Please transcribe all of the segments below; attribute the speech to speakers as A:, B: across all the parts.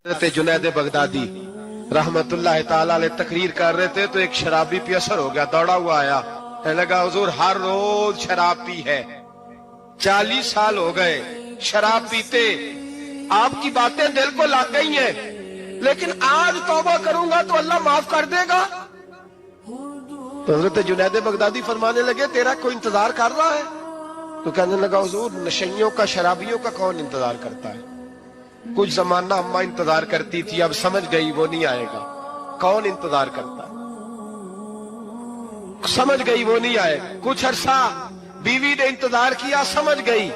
A: حضرت جنید بغدادی رحمتullah تعالی علیہ تقریر کر رہے تھے تو ایک شرابی پہ اثر ہو گیا، دوڑا ہوا آیا، کہنے لگا حضور ہر روز شراب پی ہے، 40 سال ہو گئے شراب پیتے، آپ کی باتیں دل کو لگ گئی ہیں، لیکن آج توبہ کروں گا تو اللہ معاف کر دے گا۔ تو حضرت جنید بغدادی فرمانے لگے تیرا کوئی انتظار کر رہا ہے؟ تو کہنے لگا حضور نشئیوں کا، شرابیوں کا کون انتظار کرتا ہے؟ کچھ زمانہ اماں انتظار کرتی تھی، اب سمجھ گئی وہ نہیں آئے گا۔ کون انتظار کرتا ہے؟ سمجھ گئی وہ نہیں آئے گا۔ کچھ عرصہ بیوی نے انتظار کیا، سمجھ گئی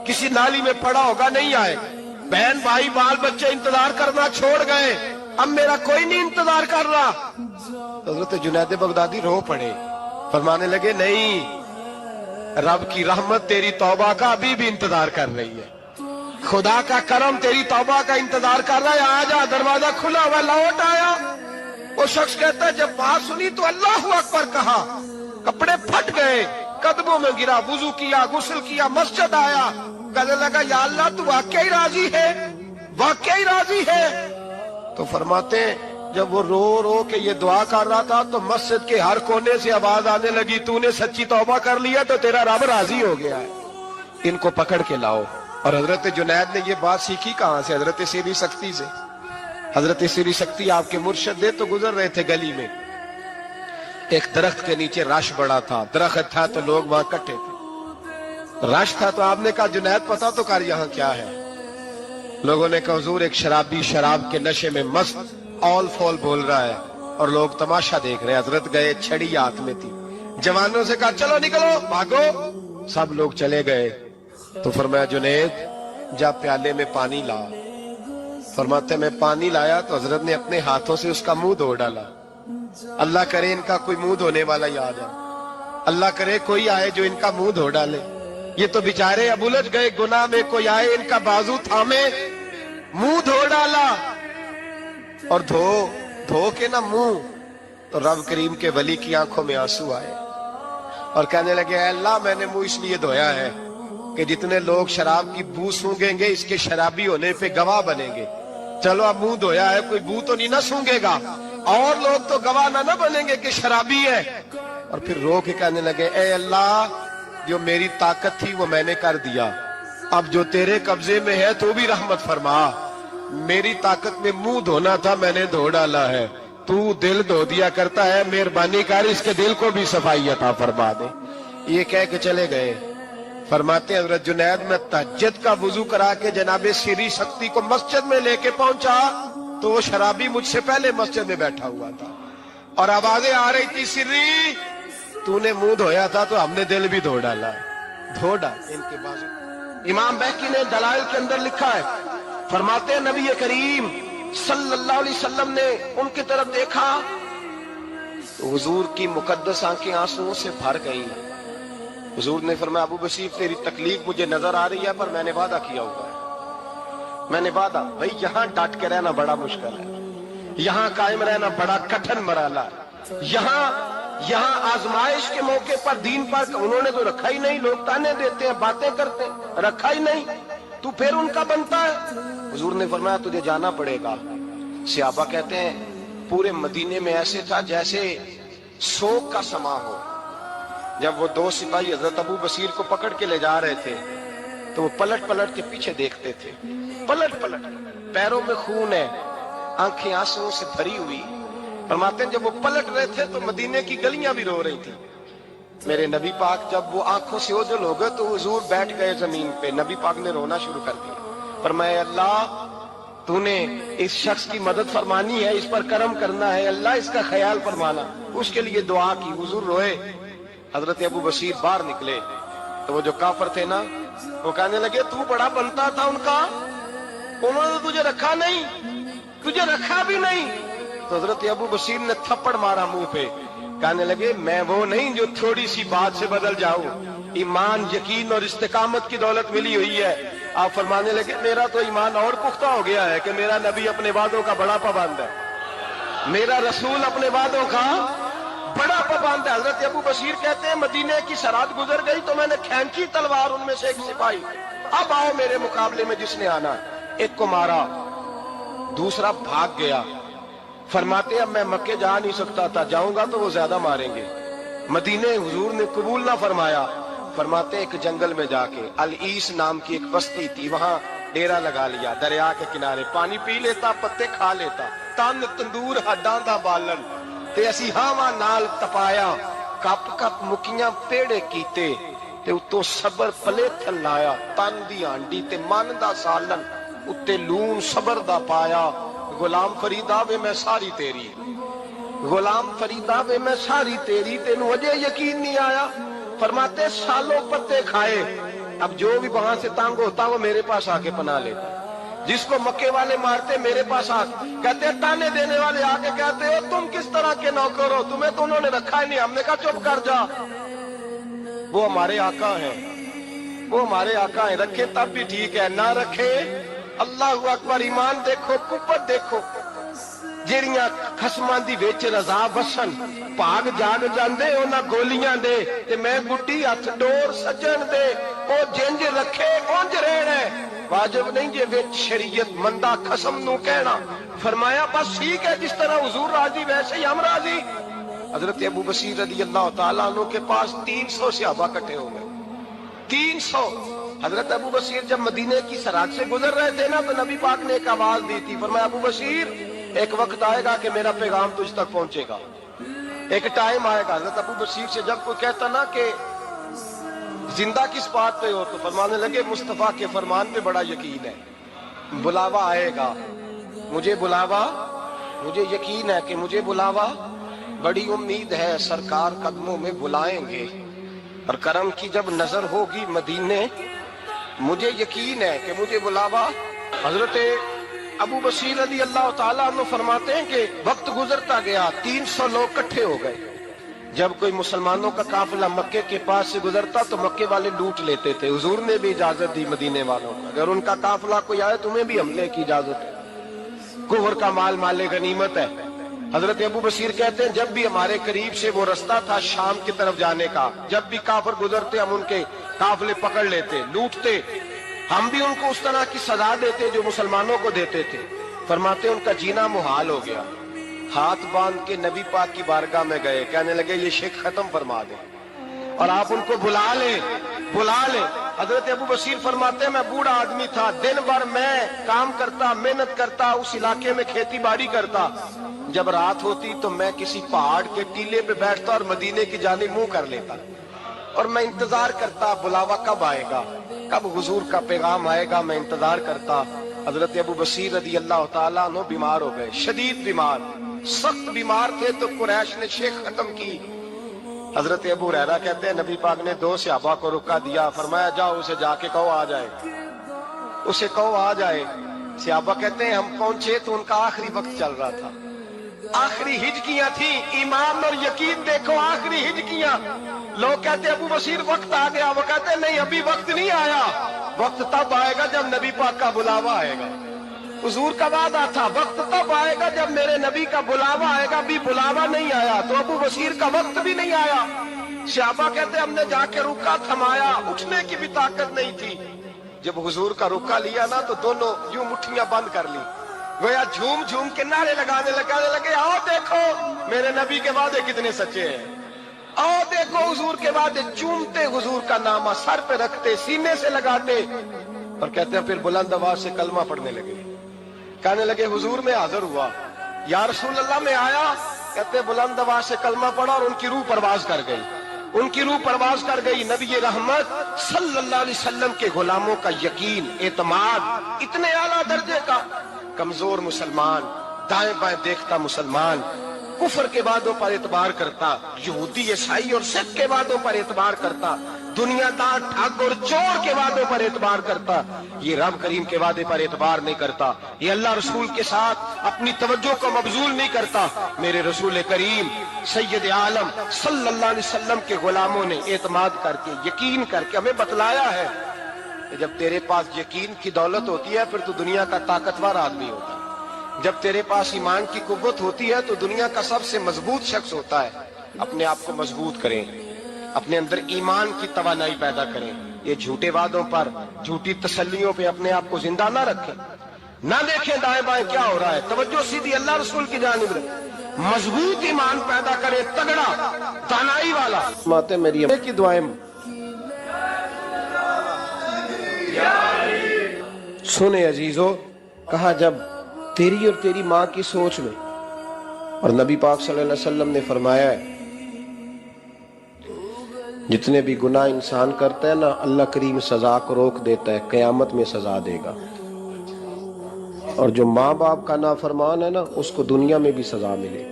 A: کسی نالی میں پڑا ہوگا، نہیں آئے گا۔ بہن بھائی بال بچے انتظار کرنا چھوڑ گئے، اب میرا کوئی نہیں انتظار کر رہا۔ حضرت جنید بغدادی رو پڑے، فرمانے لگے نہیں، رب کی رحمت تیری توبہ کا ابھی بھی انتظار کر رہی ہے، خدا کا کرم تیری توبہ کا انتظار کر رہا ہے، آجا، دروازہ کھلا ہوا، لوٹ آیا۔ وہ شخص کہتا ہے جب بات سنی تو اللہ اکبر کہا، کپڑے پھٹ گئے، قدموں میں گرا، وضو کیا، غسل کیا، مسجد آیا، کہنے لگا یا اللہ تو واقعی راضی ہے، واقعی راضی ہے؟ تو فرماتے ہیں جب وہ رو رو کے یہ دعا کر رہا تھا تو مسجد کے ہر کونے سے آواز آنے لگی تو نے سچی توبہ کر لیا تو تیرا رب راضی ہو گیا ہے، ان کو پکڑ کے لاؤ۔ اور حضرت جنید نے یہ بات سیکھی کہاں سے؟ حضرت سیری سختی سے۔ حضرت سیری سختی آپ کے مرشد تھے، تو گزر رہے تھے گلی میں، ایک درخت کے نیچے رش بڑا تھا، درخت تھا تو لوگ وہاں کٹے تھے، رش تھا تو آپ نے کہا جنید پتا تو کر یہاں کیا ہے؟ لوگوں نے کہا حضور ایک شرابی شراب کے نشے میں مست اول فول بول رہا ہے اور لوگ تماشا دیکھ رہے۔ حضرت گئے، چھڑی ہاتھ میں تھی، جوانوں سے کہا چلو نکلو بھاگو، سب لوگ چلے گئے۔ تو فرمایا جنید جا پیالے میں پانی لا۔ فرماتے میں پانی لایا تو حضرت نے اپنے ہاتھوں سے اس کا منہ دھو ڈالا۔ اللہ کرے ان کا کوئی منہ دھونے والا یاد ہے، اللہ کرے کوئی آئے جو ان کا منہ دھو ڈالے۔ یہ تو بیچارے اب الجھ گئے گناہ میں، کوئی آئے ان کا بازو تھامے، منہ دھو ڈالا، اور دھو کے نہ منہ، تو رب کریم کے ولی کی آنکھوں میں آنسو آئے اور کہنے لگے اے اللہ میں نے منہ اس لیے دھویا ہے کہ جتنے لوگ شراب کی بو سونگیں گے اس کے شرابی ہونے پہ گواہ بنیں گے۔ چلو اب منہ دھویا ہے، کوئی بو تو نہیں نہ سونگے گا، اور لوگ تو گواہ نہ بنیں گے کہ شرابی ہے۔ اور پھر رو کے کہنے لگے اے اللہ جو میری طاقت تھی وہ میں نے کر دیا، اب جو تیرے قبضے میں ہے تو بھی رحمت فرما۔ میری طاقت میں منہ دھونا تھا، میں نے دھو ڈالا ہے، تو دل دھو دیا کرتا ہے، مہربانی کر اس کے دل کو بھی صفائی عطا فرما دے۔ یہ کہہ کے چلے گئے۔ فرماتے ہیں حضرت جنید میں تہجد کا وضو کرا کے جناب سیری سختی کو مسجد میں لے کے پہنچا تو وہ شرابی مجھ سے پہلے مسجد میں بیٹھا ہوا تھا اور آوازیں آ رہی تھی سری تو نے منہ دھویا تھا تو ہم نے دل بھی دھو ڈالا، دھو ڈال ان کے بازو۔ امام بہقی نے دلائل کے اندر لکھا ہے، فرماتے ہیں نبی کریم صلی اللہ علیہ وسلم نے ان کی طرف دیکھا تو حضور کی مقدس آنکھیں آنسوؤں سے بھر گئیں۔ حضور نے فرمایا ابو بصیر تیری تکلیف مجھے نظر آ رہی ہے پر میں نے وعدہ کیا ہوا ہے، میں نے وعدہ، بھئی یہاں ڈٹ کے رہنا بڑا مشکل ہے، یہاں قائم رہنا بڑا کٹھن مرحلہ ہے، یہاں آزمائش کے موقع پر دین پر انہوں نے تو رکھا ہی نہیں، لوگ تانے دیتے ہیں، باتیں کرتے ہیں، رکھا ہی نہیں، تو پھر ان کا بنتا ہے۔ حضور نے فرمایا تجھے جانا پڑے گا۔ صحابہ کہتے ہیں پورے مدینے میں ایسے تھا جیسے سوگ کا سما ہو۔ جب وہ دو سپاہی حضرت ابو بصیر کو پکڑ کے لے جا رہے تھے تو وہ پلٹ پلٹ کے پیچھے دیکھتے تھے، پلٹ پلٹ، پیروں میں خون ہے، آنکھیں آنسوؤں سے بھری ہوئی۔ فرماتے ہیں جب وہ پلٹ رہے تھے تو مدینے کی گلیاں بھی رو رہی تھی۔ میرے نبی پاک جب وہ آنکھوں سے اوجھل ہو گئے تو حضور بیٹھ گئے زمین پہ، نبی پاک نے رونا شروع کر دیا۔ فرمایا اللہ تو نے اس شخص کی مدد فرمانی ہے، اس پر کرم کرنا ہے، اللہ اس کا خیال فرمانا، اس کے لیے دعا کی۔ حضور روئے۔ حضرت ابو بصیر باہر نکلے تو وہ جو کافر تھے نا وہ کہنے لگے تو بڑا بنتا تھا ان کا، انہوں نے تجھے رکھا نہیں، تجھے رکھا بھی نہیں۔ تو حضرت ابو بصیر نے تھپڑ مارا منہ پہ، کہنے لگے میں وہ نہیں جو تھوڑی سی بات سے بدل جاؤں، ایمان یقین اور استقامت کی دولت ملی ہوئی ہے۔ آپ فرمانے لگے میرا تو ایمان اور پختہ ہو گیا ہے کہ میرا نبی اپنے وعدوں کا بڑا پابند ہے، میرا رسول اپنے وعدوں کا بڑا پابند ہے۔ حضرت ابو بصیر کہتے ہیں مدینے کی سرحد گزر گئی تو میں نے کھینچی تلوار، ان میں سے ایک سپاہی اب آؤ میرے مقابلے میں جس نے آنا، ایک کو مارا، دوسرا بھاگ گیا. فرماتے اب میں مکے جا نہیں سکتا تھا, جاؤں گا تو وہ زیادہ ماریں گے. مدینے حضور نے قبول نہ فرمایا. فرماتے ایک جنگل میں جا کے العیس نام کی ایک بستی تھی, وہاں ڈیرا لگا لیا, دریا کے کنارے پانی پی لیتا, پتے کھا لیتا, تن تندور ہڈاں دا بالن تے اسی ہاواں نال تپایا, کپ کپ مکیاں پیڑے کیتے تے اتوں صبر پلے تھل لایا, تن دی ہانڈی تے من دا سالن اتے لون صبر دا پایا. غلام فریدا وے میں ساری تیری, غلام فریدا وے میں ساری تیری, تینوں اجے یقین نہیں آیا. فرماتے سالوں پتے کھائے, اب جو بھی وہاں سے تانگ ہوتا وہ میرے پاس آ کے پناہ لیتا. جس کو مکے والے مارتے میرے پاس آ کہتے تانے دینے والے آ کے کہتے ہو تم کس طرح کے نوکر ہو, تمہیں تو انہوں نے رکھا ہی نہیں. ہم نے کہا چپ کر جا, وہ ہمارے آقا ہیں, وہ ہمارے آقا ہیں, رکھے تب بھی ٹھیک ہے, نہ رکھے اللہ اکبر. ایمان دیکھو, قوت دیکھو, جیڑیاں خصماں دی وچ رضا وسن بھاگ جاگ جاندے انہاں گولیاں دے تے میں گڈی ہتھ ڈور سجن دے, او جنج رکھے اونج رہنا ہے. واجب نہیں جے وچ شریعت مندہ خصم نو کہنا. فرمایا بس ٹھیک ہے, جس طرح حضور راضی ویسے ہی ہم راضی. حضرت ابو بصیر رضی اللہ تعالیٰ عنہ کے پاس 300 صحابہ اکٹھے ہو گئے, 300. حضرت ابو بصیر جب مدینے کی سرحد سے گزر رہے تھے نا تو نبی پاک نے ایک آواز دی تھی. فرمایا ابو بصیر ایک وقت آئے گا کہ میرا پیغام تجھ تک پہنچے گا, ایک ٹائم آئے گا. حضرت ابو بصیر سے جب کوئی کہتا نا کہ زندہ کس بات پہ ہو, تو فرمانے لگے مصطفیٰ کے فرمان پہ بڑا یقین ہے, بلاوا آئے گا, مجھے بلاوا, مجھے یقین ہے کہ مجھے بلاوا, بڑی امید ہے سرکار قدموں میں بلائیں گے, اور کرم کی جب نظر ہوگی مدینے, مجھے یقین ہے کہ مجھے بلاوا. حضرت ابو بصیر رضی اللہ تعالیٰ عنہ فرماتے ہیں کہ وقت گزرتا گیا, 300 لوگ اکٹھے ہو گئے. جب کوئی مسلمانوں کا قافلہ مکے کے پاس سے گزرتا تو مکے والے لوٹ لیتے تھے. حضور نے بھی اجازت دی مدینے والوں کو, اگر ان کا قافلہ کوئی آئے تمہیں بھی حملے کی اجازت ہے, کفر کا مال مال غنیمت ہے. حضرت ابو بصیر کہتے ہیں جب بھی ہمارے قریب سے وہ رستہ تھا شام کی طرف جانے کا, جب بھی کافر گزرتے ہم ان کے قافلے پکڑ لیتے, لوٹتے, ہم بھی ان کو اس طرح کی سزا دیتے جو مسلمانوں کو دیتے تھے. فرماتے ان کا جینا محال ہو گیا. ہاتھ باندھ کے نبی پاک کی بارگاہ میں گئے, کہنے لگے یہ شرک ختم فرما دیں اور آپ ان کو بلا لیں, بلا لیں. حضرت ابو بصیر فرماتے ہیں میں بوڑھا آدمی تھا, دن بھر میں کام کرتا, محنت کرتا, اس علاقے میں کھیتی باڑی کرتا. جب رات ہوتی تو میں کسی پہاڑ کے ٹیلے پہ بیٹھتا اور مدینے کی جانب منہ کر لیتا, اور میں انتظار کرتا بلاوا کب آئے گا, کب حضور کا پیغام آئے گا, میں انتظار کرتا. حضرت ابو بصیر رضی اللہ تعالیٰ عنہ بیمار ہو گئے, شدید بیمار, سخت بیمار تھے, تو قریش نے شیخ ختم کی. حضرت ابو ہریرہ کہتے ہیں نبی پاک نے 2 صحابہ کو رکا دیا, فرمایا جاؤ اسے جا کے کہو آ جائے, اسے کہو آ جائے. صحابہ کہتے ہیں ہم پہنچے تو ان کا آخری وقت چل رہا تھا, آخری ہجکیاں تھیں. ایمان اور یقین دیکھو, آخری ہجکیاں. لوگ کہتے ابو بصیر وقت آ گیا, وہ کہتے نہیں ابھی وقت نہیں آیا, وقت تب آئے گا جب نبی پاک کا بلاوا آئے گا. حضور کا وعدہ تھا وقت تب آئے گا جب میرے نبی کا بلاوا آئے گا, ابھی بلاوا نہیں آیا. تو ابو بصیر کا وقت بھی نہیں آیا. صحابہ کہتے ہم نے جا کے رکا تھمایا, اٹھنے کی بھی طاقت نہیں تھی. جب حضور کا رکا لیا نا تو دونوں یوں مٹھیاں بند کر لی, گویا جھوم جھوم کے نعرے لگانے لگے آؤ دیکھو میرے نبی کے وعدے کتنے سچے ہیں, آؤ دیکھو حضور کے وعدے. چومتے حضور کا نامہ, سر پہ رکھتے, سینے سے لگاتے, اور کہتے ہیں پھر بلند آواز سے کلمہ پڑھنے لگے. کہنے لگے حضور میں حاضر ہوا, یا رسول اللہ میں آیا. کہتے بلند آواز سے کلمہ پڑھا اور ان کی روح پرواز کر گئی, ان کی روح پرواز کر گئی. نبی رحمت صلی اللہ علیہ وسلم کے غلاموں کا یقین, اعتماد اتنے اعلیٰ درجے کا. کمزور مسلمان, دائیں بائیں دیکھتا مسلمان, کفر کے وعدوں پر اعتبار کرتا, یہودی عیسائی اور سکھ کے وعدوں پر اعتبار کرتا, دنیا دار ٹھگ اور چور کے وعدوں پر اعتبار کرتا, یہ رب کریم کے وعدے پر اعتبار نہیں کرتا, یہ اللہ رسول کے ساتھ اپنی توجہ کو مبذول نہیں کرتا. میرے رسول کریم سید عالم صلی اللہ علیہ وسلم کے غلاموں نے اعتماد کر کے, یقین کر کے ہمیں بتلایا ہے کہ جب تیرے پاس یقین کی دولت ہوتی ہے پھر تو دنیا کا طاقتور آدمی ہوتا ہے. جب تیرے پاس ایمان کی قوت ہوتی ہے تو دنیا کا سب سے مضبوط شخص ہوتا ہے. اپنے آپ کو مضبوط کریں, اپنے اندر ایمان کی توانائی پیدا کریں. یہ جھوٹے وعدوں پر, جھوٹی تسلیوں پہ اپنے آپ کو زندہ نہ رکھیں. نہ دیکھیں دائیں بائیں کیا ہو رہا ہے، توجہ سیدھی اللہ رسول کی جانب رکھیں، مضبوط ایمان پیدا کرے، تگڑا دانائی والا۔ ماتے میری امی کی دعائیں سنے عزیزو، کہا جب تیری اور تیری ماں کی سوچ میں، اور نبی پاک صلی اللہ علیہ وسلم نے فرمایا ہے جتنے بھی گناہ انسان کرتا ہے نا، اللہ کریم سزا کو روک دیتا ہے، قیامت میں سزا دے گا، اور جو ماں باپ کا نافرمان ہے نا اس کو دنیا میں بھی سزا ملے،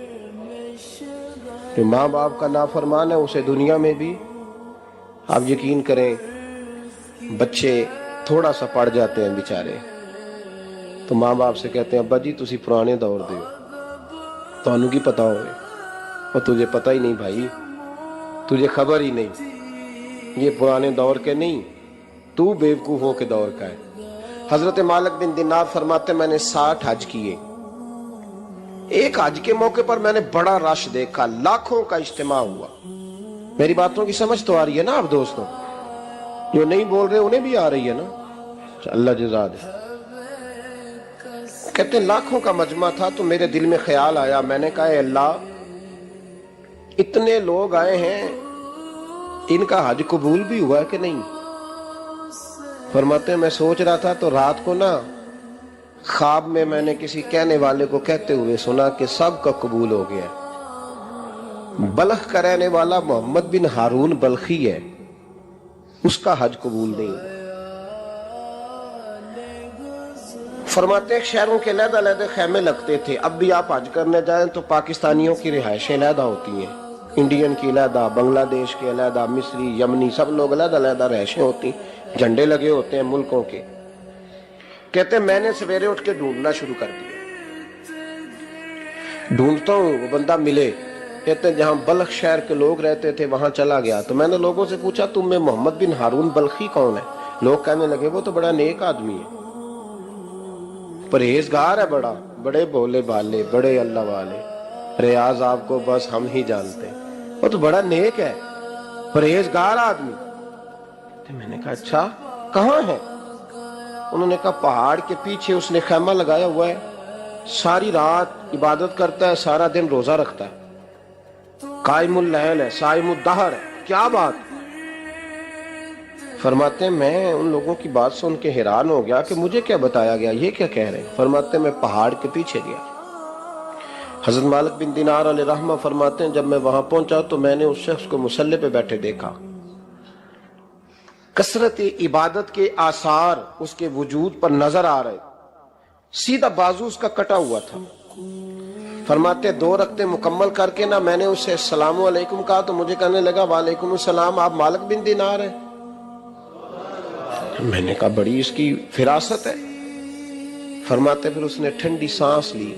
A: جو ماں باپ کا نافرمان ہے اسے دنیا میں بھی، آپ یقین کریں بچے تھوڑا سا پڑ جاتے ہیں بیچارے تو ماں باپ سے کہتے ہیں ابا جی تسی پرانے دور دے ہو، تو انہوں کی پتا ہوئے، اور تجھے پتہ ہی نہیں بھائی، تجھے خبر ہی نہیں، یہ پرانے دور کے نہیں، تو بیوقوفوں کے دور کا ہے۔ حضرت مالک بن دینار فرماتے میں نے 60 حج کیے، ایک حج کے موقع پر میں نے بڑا رش دیکھا، لاکھوں کا اجتماع ہوا۔ میری باتوں کی سمجھ تو آ رہی ہے نا آپ دوستوں؟ جو نہیں بول رہے انہیں بھی آ رہی ہے نا؟ اللہ جزا دے۔ کہتے ہیں لاکھوں کا مجمع تھا تو میرے دل میں خیال آیا، میں نے کہا اے اللہ اتنے لوگ آئے ہیں، ان کا حج قبول بھی ہوا ہے کہ نہیں؟ فرماتے ہیں میں سوچ رہا تھا تو رات کو نا خواب میں میں نے کسی کہنے والے کو کہتے ہوئے سنا کہ سب کا قبول ہو گیا ہے، بلخ کا رہنے والا محمد بن ہارون بلخی ہے، اس کا حج قبول نہیں ہوا۔ فرماتے ہیں شہروں کے علیحدہ علیحدہ خیمے لگتے تھے، اب بھی آپ حج کرنے جائیں تو پاکستانیوں کی رہائشیں علیحدہ ہوتی ہیں، انڈین کی علیحدہ، بنگلہ دیش کے علیحدہ، مصری، یمنی، سب لوگ علیحدہ علیحدہ رہائشیں ہوتی ہیں، جھنڈے لگے ہوتے ہیں ملکوں کے۔ کہتے ہیں میں نے سویرے اٹھ کے ڈھونڈنا شروع کر دیا، ڈھونڈتا ہوں وہ بندہ ملے، کہتے ہیں جہاں بلخ شہر کے لوگ رہتے تھے وہاں چلا گیا تو میں نے لوگوں سے پوچھا تم میں محمد بن ہارون بلخی کون ہے؟ لوگ کہنے لگے وہ تو بڑا نیک آدمی ہے، پرہیزگار ہے، بڑے بولے بالے، بڑے اللہ والے، ریاض آپ کو بس ہم ہی جانتے ہیں، وہ تو بڑا نیک ہے، پرہیزگار آدمی۔ تو میں نے کہا اچھا کہاں ہے؟ انہوں نے کہا پہاڑ کے پیچھے اس نے خیمہ لگایا ہوا ہے، ساری رات عبادت کرتا ہے، سارا دن روزہ رکھتا ہے، قائم اللیل ہے، صائم الدہر ہے۔ کیا بات؟ فرماتے ہیں میں ان لوگوں کی بات سن کے حیران ہو گیا کہ مجھے کیا بتایا گیا، یہ کیا کہہ رہے ہیں؟ فرماتے ہیں میں پہاڑ کے پیچھے گیا۔ حضرت مالک بن دینار علیہ رحمہ فرماتے ہیں جب میں وہاں پہنچا تو میں نے اس شخص کو مصلی پہ بیٹھے دیکھا، کثرت عبادت کے آثار اس کے وجود پر نظر آ رہے، سیدھا بازو اس کا کٹا ہوا تھا۔ فرماتے 2 رکعتیں مکمل کر کے نا میں نے اسے السلام علیکم کہا تو مجھے کہنے لگا وعلیکم السلام، آپ مالک بن دینار ہیں؟ میں نے کہا بڑی اس کی فراست ہے۔ فرماتے پھر اس نے ٹھنڈی سانس لی،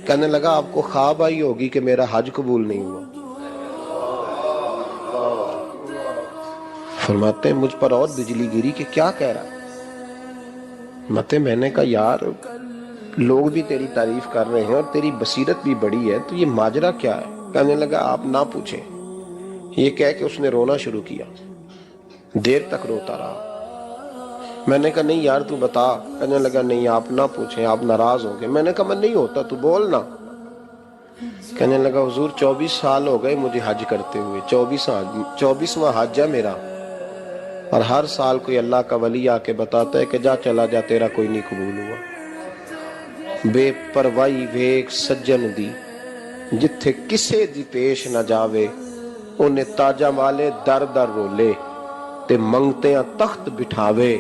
A: کہنے لگا آپ کو خواب آئی ہوگی کہ میرا حج قبول نہیں ہوا۔ فرماتے ہیں مجھ پر اور بجلی گری کہ کیا کہہ رہا؟ میں نے کہا یار لوگ بھی تیری تعریف کر رہے ہیں اور تیری بصیرت بھی بڑی ہے، تو یہ ماجرا کیا ہے؟ کہنے لگا آپ نہ پوچھیں۔ یہ کہہ کے اس نے رونا شروع کیا، دیر تک روتا رہا۔ میں نے کہا نہیں یار تو بتا۔ کہنے لگا نہیں آپ نہ پوچھیں، آپ ناراض ہوں گے۔ میں نے کہا میں نہیں ہوتا، تو بولنا۔ کہنے لگا حضور 24 سال ہو گئے مجھے حج کرتے ہوئے، 24واں حج ہے میرا، اور ہر سال کوئی اللہ کا ولی آ کے بتاتا ہے کہ جا چلا جا تیرا کوئی نہیں قبول ہوا۔ بے پروائی ویک سجن دی جتھے کسے دی پیش نہ جاوے، انہیں تاجہ والے در در رولے تے منگتیاں تخت بٹھاوے،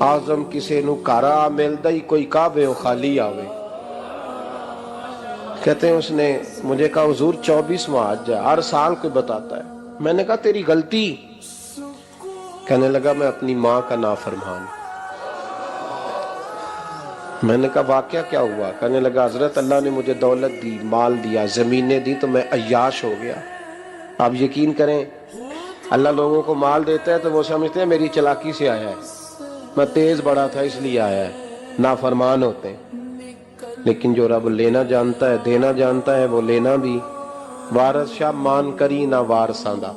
A: آزم کسے نو کارا ملدا ہی کوئی کعبے و خالی آوے۔ کہتے ہیں اس نے مجھے کہا حضور 24واں حج ہے، ہر سال کوئی بتاتا ہے۔ میں نے کہا تیری غلطی۔ کہنے لگا میں اپنی ماں کا نافرمان۔ میں نے کہا واقعہ کیا ہوا؟ کہنے لگا حضرت اللہ نے مجھے دولت دی، مال دیا، زمینیں دی تو میں عیاش ہو گیا۔ آپ یقین کریں اللہ لوگوں کو مال دیتا ہے تو وہ سمجھتے ہیں میری چلاکی سے آیا ہے، میں تیز بڑا تھا اس لیے آیا ہے، نافرمان ہوتے ہیں۔ لیکن جو رب لینا جانتا ہے دینا جانتا ہے وہ لینا بھی۔ وارث شاہ مان کری نہ وارثاں دا،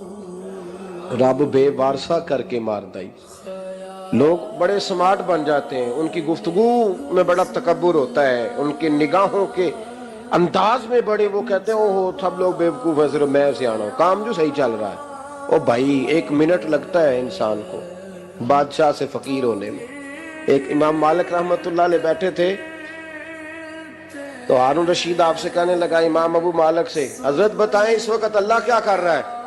A: رب بے وارثہ کر کے مار دائی۔ لوگ بڑے سمارٹ بن جاتے ہیں، ان کی گفتگو میں بڑا تکبر ہوتا ہے، ان کے نگاہوں کے انداز میں بڑے، وہ کہتے ہیں اوہ سب لوگ بیوقوف ہیں صرف میں سیاںا ہوں، کام جو صحیح چل رہا ہے۔ او بھائی 1 منٹ لگتا ہے انسان کو بادشاہ سے فقیر ہونے میں۔ ایک امام مالک رحمت اللہ علیہ بیٹھے تھے تو ہارون رشید آپ سے کہنے لگا، امام ابو مالک سے، حضرت بتائیں اس وقت اللہ کیا کر رہا ہے؟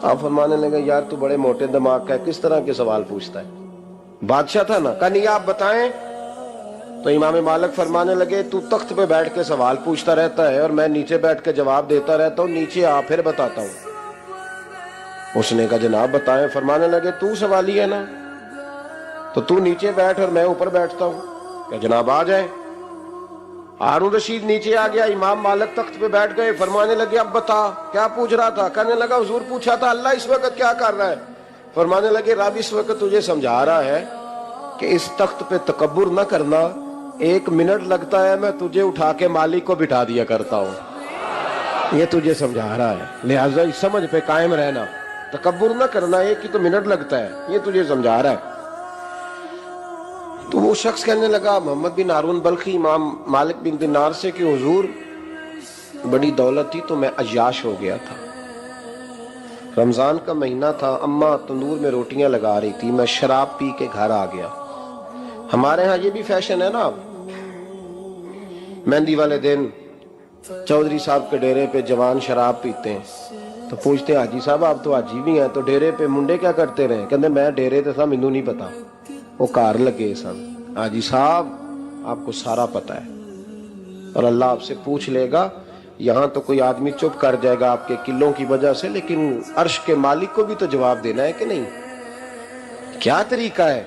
A: آپ فرمانے لگے یار تو بڑے موٹے دماغ کا ہے، کس طرح کے سوال پوچھتا ہے؟ بادشاہ تھا نا، کہا نہیں آپ بتائیں۔ تو امام مالک فرمانے لگے تو تخت پہ بیٹھ کے سوال پوچھتا رہتا ہے اور میں نیچے بیٹھ کے جواب دیتا رہتا ہوں، نیچے آ پھر بتاتا ہوں۔ اس نے کہا جناب بتائیں۔ فرمانے لگے تو سوالی ہے نا، تو تو نیچے بیٹھ اور میں اوپر بیٹھتا ہوں، کہ جناب آ جائیں۔ ہارون رشید نیچے آ گیا، امام مالک تخت پہ بیٹھ گئے۔ فرمانے لگے اب بتا کیا پوچھ رہا تھا؟ کہنے لگا حضور پوچھا تھا اللہ اس وقت کیا کر رہا ہے؟ فرمانے لگے رب اس وقت تجھے سمجھا رہا ہے کہ اس تخت پہ تکبر نہ کرنا، 1 منٹ لگتا ہے میں تجھے اٹھا کے مالک کو بٹھا دیا کرتا ہوں، یہ تجھے سمجھا رہا ہے، لہٰذا اس سمجھ پہ قائم رہنا، تکبر نہ کرنا، 1 ہی تو منٹ لگتا ہے، یہ تجھے سمجھا رہا ہے۔ تو وہ شخص کہنے لگا محمد بن ہارون بلخی امام مالک بن دینار سے کہ حضور بڑی دولت تھی تو میں عیاش ہو گیا تھا، رمضان کا مہینہ تھا، اماں تندور میں روٹیاں لگا رہی تھی، میں شراب پی کے گھر آ گیا۔ ہمارے ہاں یہ بھی فیشن ہے نا، مہندی والے دن چودھری صاحب کے ڈیرے پہ جوان شراب پیتے ہیں تو پوچھتے ہیں حاجی صاحب آپ تو حاجی بھی ہیں تو ڈیرے پہ منڈے کیا کرتے رہے؟ کہتے میں ڈیرے تے تھا مینوں نہیں پتا، وہ کار لگے سن۔ حاجی صاحب آپ کو سارا پتا ہے اور اللہ آپ سے پوچھ لے گا، یہاں تو کوئی آدمی چپ کر جائے گا آپ کے قلوں کی وجہ سے، لیکن عرش کے مالک کو بھی تو جواب دینا ہے کہ نہیں؟ کیا طریقہ ہے؟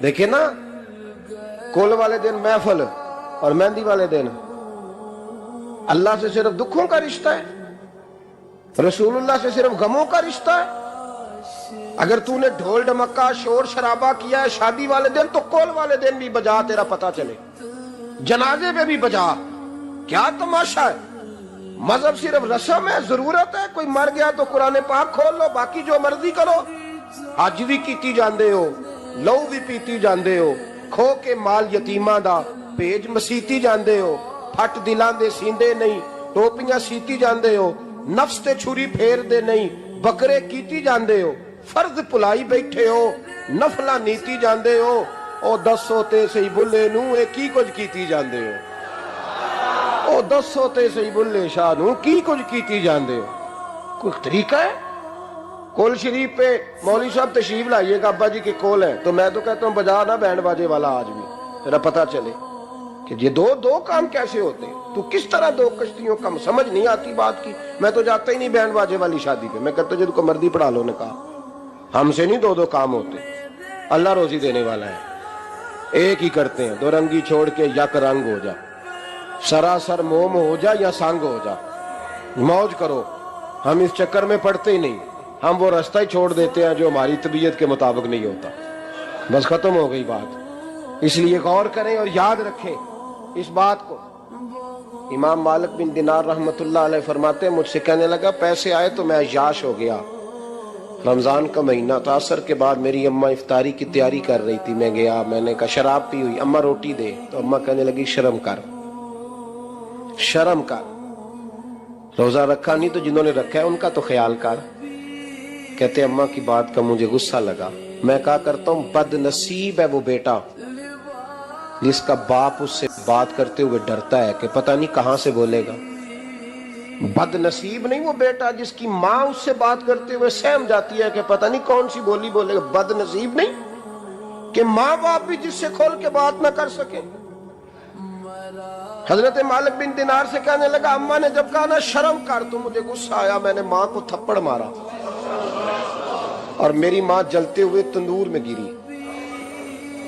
A: دیکھیں نا، کول والے دن محفل اور مہندی والے دن اللہ سے صرف دکھوں کا رشتہ ہے، رسول اللہ سے صرف غموں کا رشتہ ہے۔ اگر تو نے ڈھول ڈمکا شور شرابہ کیا ہے شادی والے دن تو کول والے دن بھی بجا، تیرا پتہ چلے، جنازے پہ بھی بجا، کیا تماشا ہے؟ مذہب صرف رسم ہے، ضرورت ہے، کوئی مر گیا تو قرآن پاک کھول لو، باقی جو مرضی کرو، حج بھی کیتی جاندے ہو، لو بھی پیتی جاندے ہو، کھو کے مال یتیماں دا پیج مسیتی جاندے ہو، پھٹ دلاں دے سیندے نہیں، ٹوپیاں سیتی جاندے ہو، نفس تے چھری پھیر دے نہیں، بکرے کیتی جاندے ہو، فرض پلائی بیٹھے ہو، نفلہ نیتی جاندے ہو، او دسو تے سی بلے نو اے کی کچھ کیتی جاندے ہو، او دسو تے سی بلے شاہ نو کی کچھ کیتی جاندے ہو۔ کوئی طریقہ ہے؟ کول شریف پہ مولوی صاحب تشریف لائیے گا ابا جی کے کول ہیں تو میں تو کہتا ہوں بجا نہ بینڈ باجے والا آج بھی، میرا پتہ چلے کہ یہ دو کام کیسے ہوتے ہیں، تو کس طرح 2 کشتیوں کا سمجھ نہیں آتی بات کی۔ میں تو جاتا ہی نہیں بینڈ باجے والی شادی پہ، میں کہتا ہوں جن کو مردی پڑھا لو نے کہا، ہم سے نہیں 2 کام ہوتے، اللہ روزی دینے والا ہے، ایک ہی کرتے ہیں، 2 رنگی چھوڑ کے یک رنگ ہو جا، سراسر موم ہو جا یا سنگ ہو جا، موج کرو۔ ہم اس چکر میں پڑتے ہی نہیں، ہم وہ راستہ ہی چھوڑ دیتے ہیں جو ہماری طبیعت کے مطابق نہیں ہوتا، بس ختم ہو گئی بات۔ اس لیے غور کریں اور یاد رکھیں اس بات کو۔ امام مالک بن دینار رحمت اللہ علیہ فرماتے ہیں مجھ سے کہنے لگا پیسے آئے تو میں عیاش ہو گیا، رمضان کا مہینہ تھا، عصر کے بعد میری اماں افطاری کی تیاری کر رہی تھی، میں گیا، میں نے کہا شراب پی ہوئی، اماں روٹی دے، تو اماں کہنے لگی شرم کر، شرم کر، روزہ رکھا نہیں تو جنہوں نے رکھا ہے ان کا تو خیال کر۔ کہتے اماں کی بات کا مجھے غصہ لگا، میں کہا کرتا ہوں بد نصیب ہے وہ بیٹا جس کا باپ اس سے بات کرتے ہوئے ڈرتا ہے کہ پتہ نہیں کہاں سے بولے گا۔ بد نصیب نہیں وہ بیٹا جس کی ماں اس سے بات کرتے ہوئے سہم جاتی ہے کہ پتہ نہیں کون سی بولی بولے گا۔ بد نصیب نہیں کہ ماں باپ بھی جس سے کھول کے بات نہ کر سکے۔ حضرت مالک بن دینار سے کہنے لگا اماں نے جب کہا نا شرم کر تو مجھے غصہ آیا، میں نے ماں کو تھپڑ مارا اور میری ماں جلتے ہوئے تندور میں گری۔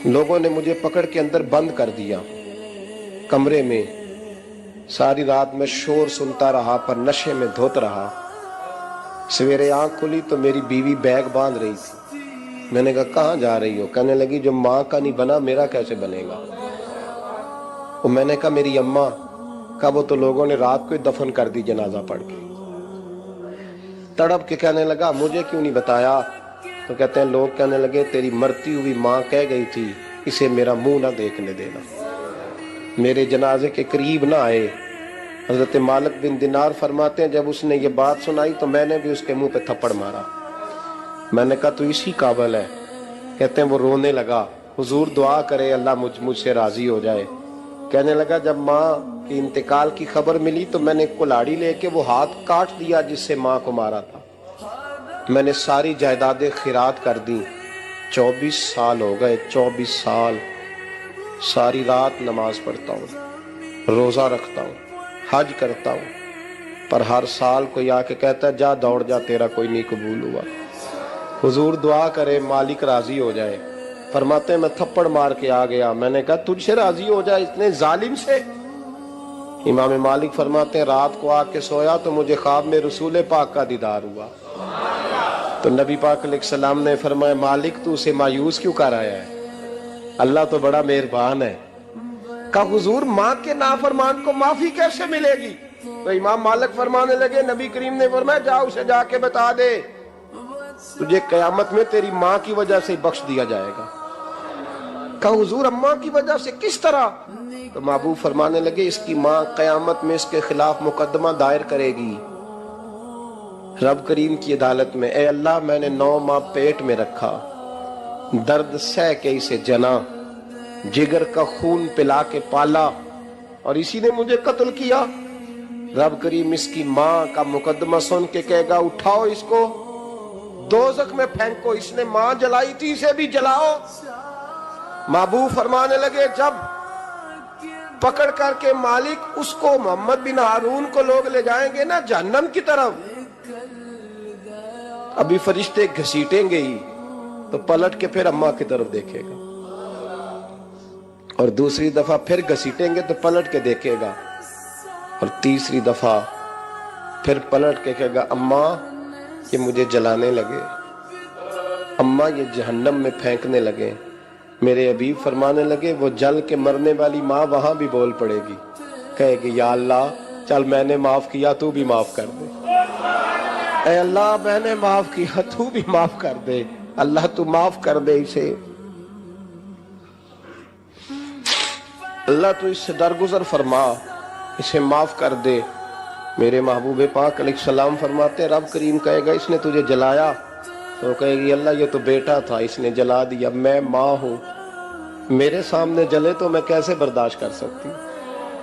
A: لوگوں نے مجھے پکڑ کے اندر بند کر دیا کمرے میں، ساری رات میں شور سنتا رہا پر نشے میں دھوت رہا۔ سویرے آنکھ کھلی تو میری بیوی بیگ باندھ رہی تھی، میں نے کہا کہاں جا رہی ہو؟ کہنے لگی جو ماں کا نہیں بنا میرا کیسے بنے گا؟ اور میں نے کہا میری اماں کا، وہ تو لوگوں نے رات کو ہی دفن کر دی جنازہ پڑھ کے۔ تڑپ کے کہنے لگا مجھے کیوں نہیں بتایا؟ تو کہتے ہیں لوگ کہنے لگے تیری مرتی ہوئی ماں کہہ گئی تھی اسے میرا منہ نہ دیکھنے دینا، میرے جنازے کے قریب نہ آئے۔ حضرت مالک بن دینار فرماتے ہیں جب اس نے یہ بات سنائی تو میں نے بھی اس کے منہ پہ تھپڑ مارا، میں نے کہا تو اسی قابل ہے۔ کہتے ہیں وہ رونے لگا، حضور دعا کرے اللہ مجھ سے راضی ہو جائے۔ کہنے لگا جب ماں کی انتقال کی خبر ملی تو میں نے کلاڑی لے کے وہ ہاتھ کاٹ دیا جس سے ماں کو مارا تھا، میں نے ساری جائیدادیں خیرات کر دی۔ 24 سال ہو گئے، 24 سال ساری رات نماز پڑھتا ہوں، روزہ رکھتا ہوں، حج کرتا ہوں، پر ہر سال کوئی آ کے کہتا ہے جا دوڑ جا تیرا کوئی نہیں قبول ہوا۔ حضور دعا کرے مالک راضی ہو جائے۔ فرماتے ہیں میں تھپڑ مار کے آ گیا، میں نے کہا تجھ سے راضی ہو جائے اتنے ظالم سے؟ امام مالک فرماتے ہیں رات کو آ کے سویا تو مجھے خواب میں رسول پاک کا دیدار ہوا، تو نبی پاک علیہ السلام نے فرمایا مالک تو اسے مایوس کیوں کر آیا ہے، اللہ تو بڑا مہربان ہے۔ کہا حضور ماں کے نافرمان کو معافی کیسے ملے گی؟ تو امام مالک فرمانے لگے نبی کریم نے فرمایا جا اسے جا کے بتا دے تجھے قیامت میں تیری ماں کی وجہ سے بخش دیا جائے گا۔ کہا حضور اماں کی وجہ سے کس طرح؟ تو محبوب فرمانے لگے اس کی ماں قیامت میں اس کے خلاف مقدمہ دائر کرے گی رب کریم کی عدالت میں، اے اللہ میں نے 9 ماہ پیٹ میں رکھا، درد سہ کے اسے جنا، جگر کا خون پلا کے پالا اور اسی نے مجھے قتل کیا۔ رب کریم اس کی ماں کا مقدمہ سن کے کہے گا اٹھاؤ اس کو دوزخ میں پھینکو، اس نے ماں جلائی تھی اسے بھی جلاؤ۔ محبوب فرمانے لگے جب پکڑ کر کے مالک اس کو محمد بن ہارون کو لوگ لے جائیں گے نا جہنم کی طرف، ابھی فرشتے گھسیٹیں گے ہی تو پلٹ کے پھر اماں کی طرف دیکھے گا، اور دوسری دفعہ پھر گھسیٹیں گے تو پلٹ کے دیکھے گا، اور تیسری دفعہ پھر پلٹ کے کہے گا اماں یہ مجھے جلانے لگے، اماں یہ جہنم میں پھینکنے لگے۔ میرے حبیب فرمانے لگے وہ جل کے مرنے والی ماں وہاں بھی بول پڑے گی، کہے گی یا اللہ چل میں نے معاف کیا تو بھی معاف کر دے، اے اللہ میں نے معاف کیا تو بھی معاف کر دے، اللہ تو معاف کر دے اسے، اللہ تو اس سے درگزر فرما، اسے معاف کر دے۔ میرے محبوب پاک علیہ السلام فرماتے ہیں رب کریم کہے گا اس نے تجھے جلایا، تو کہے گی اللہ یہ تو بیٹا تھا اس نے جلا دیا، میں ماں ہوں میرے سامنے جلے تو میں کیسے برداشت کر سکتی؟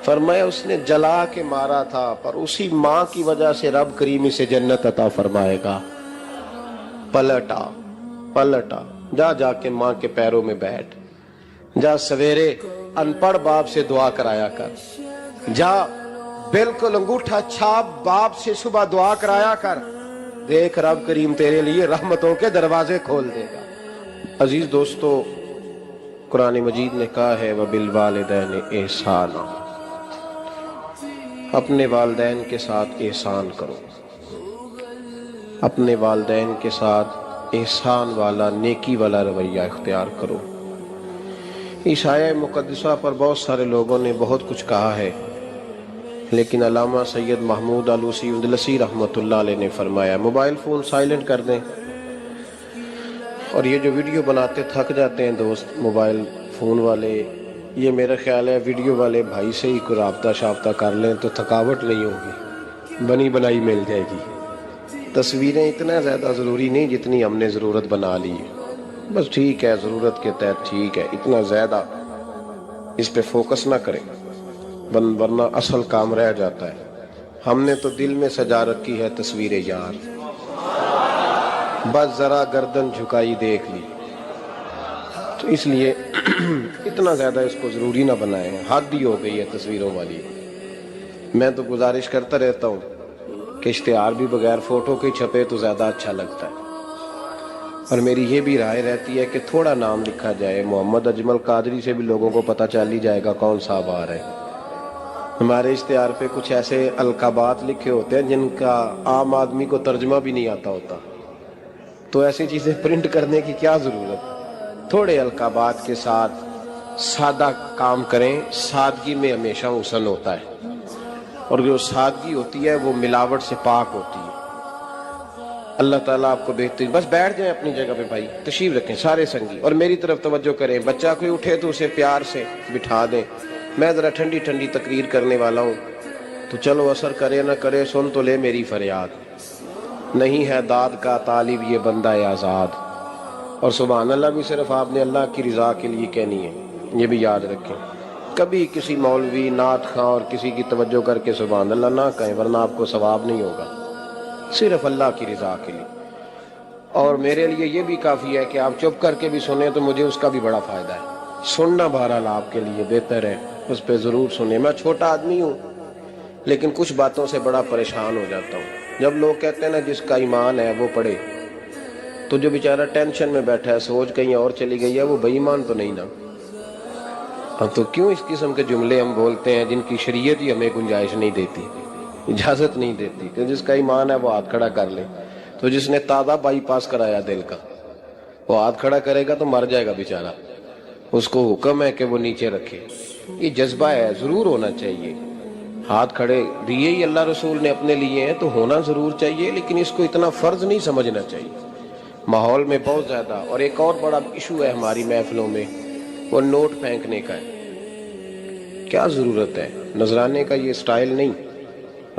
A: فرمایا اس نے جلا کے مارا تھا پر اسی ماں کی وجہ سے رب کریم اسے جنت عطا فرمائے گا۔ پلٹا جا کے ماں کے پیروں میں بیٹھ، جا سویرے ان پڑھ باپ سے دعا کرایا کر، جا بالکل انگوٹھا چھاپ باپ سے صبح دعا کرایا کر، دیکھ رب کریم تیرے لیے رحمتوں کے دروازے کھول دے گا۔ عزیز دوستو قرآن مجید نے کہا ہے وَبِالْوَالِدَيْنِ احسانا، اپنے والدین کے ساتھ احسان کرو، اپنے والدین کے ساتھ احسان والا نیکی والا رویہ اختیار کرو۔ اس آیہ مقدسہ پر بہت سارے لوگوں نے بہت کچھ کہا ہے، لیکن علامہ سید محمود آلوسی اندلسی رحمۃ اللہ علیہ نے فرمایا موبائل فون سائلنٹ کر دیں، اور یہ جو ویڈیو بناتے تھک جاتے ہیں دوست موبائل فون والے، یہ میرا خیال ہے ویڈیو والے بھائی سے ہی کوئی رابطہ شابطہ کر لیں تو تھکاوٹ نہیں ہوگی، بنی بنائی مل جائے گی۔ تصویریں اتنا زیادہ ضروری نہیں جتنی ہم نے ضرورت بنا لی ہے، بس ٹھیک ہے ضرورت کے تحت ٹھیک ہے، اتنا زیادہ اس پہ فوکس نہ کریں ورنہ اصل کام رہ جاتا ہے۔ ہم نے تو دل میں سجا رکھی ہے تصویر یار، بس ذرا گردن جھکائی دیکھ لی، تو اس لیے اتنا زیادہ اس کو ضروری نہ بنائیں، حد ہی ہو گئی ہے تصویروں والی۔ میں تو گزارش کرتا رہتا ہوں کہ اشتہار بھی بغیر فوٹو کے چھپے تو زیادہ اچھا لگتا ہے، اور میری یہ بھی رائے رہتی ہے کہ تھوڑا نام لکھا جائے، محمد اجمل قادری سے بھی لوگوں کو پتہ چل ہی جائے گا کون صاحب آ رہے ہیں۔ ہمارے اشتہار پہ کچھ ایسے القابات لکھے ہوتے ہیں جن کا عام آدمی کو ترجمہ بھی نہیں آتا ہوتا، تو ایسی چیزیں پرنٹ کرنے کی کیا ضرورت؟ تھوڑے القابات کے ساتھ سادہ کام کریں، سادگی میں ہمیشہ حسن ہوتا ہے، اور جو سادگی ہوتی ہے وہ ملاوٹ سے پاک ہوتی ہے۔
B: اللہ تعالیٰ آپ کو بہترین. بس بیٹھ جائیں اپنی جگہ پہ بھائی, تشریف رکھیں سارے سنگی, اور میری طرف توجہ کریں. بچہ کوئی اٹھے تو اسے پیار سے بٹھا دیں. میں ذرا ٹھنڈی ٹھنڈی تقریر کرنے والا ہوں, تو چلو اثر کرے نہ کرے سن تو لے میری فریاد. نہیں ہے داد کا طالب یہ بندہ آزاد. اور سبحان اللہ بھی صرف آپ نے اللہ کی رضا کے لیے کہنی ہے, یہ بھی یاد رکھیں. کبھی کسی مولوی نعت خواں اور کسی کی توجہ کر کے سبحان اللہ نہ کہیں, ورنہ آپ کو ثواب نہیں ہوگا. صرف اللہ کی رضا کے لیے. اور میرے لیے یہ بھی کافی ہے کہ آپ چپ کر کے بھی سنیں تو مجھے اس کا بھی بڑا فائدہ ہے. سننا بہرحال آپ کے لیے بہتر ہے, اس پہ ضرور سنیں. میں چھوٹا آدمی ہوں لیکن کچھ باتوں سے بڑا پریشان ہو جاتا ہوں. جب لوگ کہتے ہیں نا جس کا ایمان ہے وہ پڑھے, تو جو بیچارہ ٹینشن میں بیٹھا ہے, سوچ کہیں اور چلی گئی ہے, وہ بے ایمان تو نہیں نا. تو کیوں اس قسم کے جملے ہم بولتے ہیں جن کی شریعت ہی ہمیں گنجائش نہیں دیتی, اجازت نہیں دیتی کہ جس کا ایمان ہے وہ ہاتھ کھڑا کر لے. تو جس نے تازہ بائی پاس کرایا دل کا, وہ ہاتھ کھڑا کرے گا تو مر جائے گا بیچارہ. اس کو حکم ہے کہ وہ نیچے رکھے. یہ جذبہ ہے, ضرور ہونا چاہیے. ہاتھ کھڑے دیے ہی اللہ رسول نے اپنے لیے ہیں تو ہونا ضرور چاہیے, لیکن اس کو اتنا فرض نہیں سمجھنا چاہیے. ماحول میں بہت زیادہ. اور ایک اور بڑا ایشو ہے ہماری محفلوں میں, وہ نوٹ پھینکنے کا ہے. کیا ضرورت ہے؟ نذرانے کا یہ سٹائل نہیں,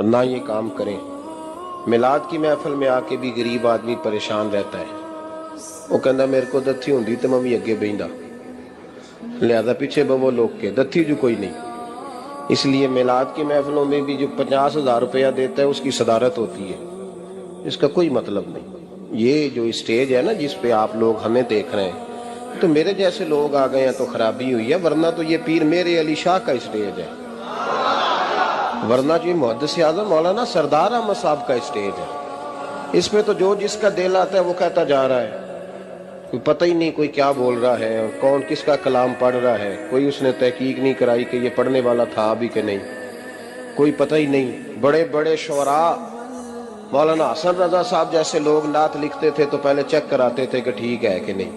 B: نہ یہ کام کریں. میلاد کی محفل میں آ کے بھی غریب آدمی پریشان رہتا ہے. وہ کہندا میرے کو دتھی ہوندی تے میں بھی اگے بہندا, لہذا پیچھے بو لوگ کے دتھی جو کوئی نہیں. اس لیے میلاد کی محفلوں میں بھی جو 50,000 روپیہ دیتا ہے اس کی صدارت ہوتی ہے, اس کا کوئی مطلب نہیں. یہ جو اسٹیج ہے نا جس پہ آپ لوگ ہمیں دیکھ رہے ہیں, تو میرے جیسے لوگ آ گئے ہیں تو خرابی ہوئی ہے, ورنہ تو یہ پیر میرے علی شاہ کا اسٹیج ہے. ورنہ جو محدث اعظم مولانا سردار احمد صاحب کا اسٹیج ہے. اس پہ تو جو جس کا دل آتا ہے وہ کہتا جا رہا ہے. کوئی پتہ ہی نہیں کوئی کیا بول رہا ہے اور کون کس کا کلام پڑھ رہا ہے. کوئی اس نے تحقیق نہیں کرائی کہ یہ پڑھنے والا تھا بھی کہ نہیں, کوئی پتہ ہی نہیں. بڑے بڑے شعراء مولانا حسن رضا صاحب جیسے لوگ نعت لکھتے تھے تو پہلے چیک کراتے تھے کہ ٹھیک ہے کہ نہیں.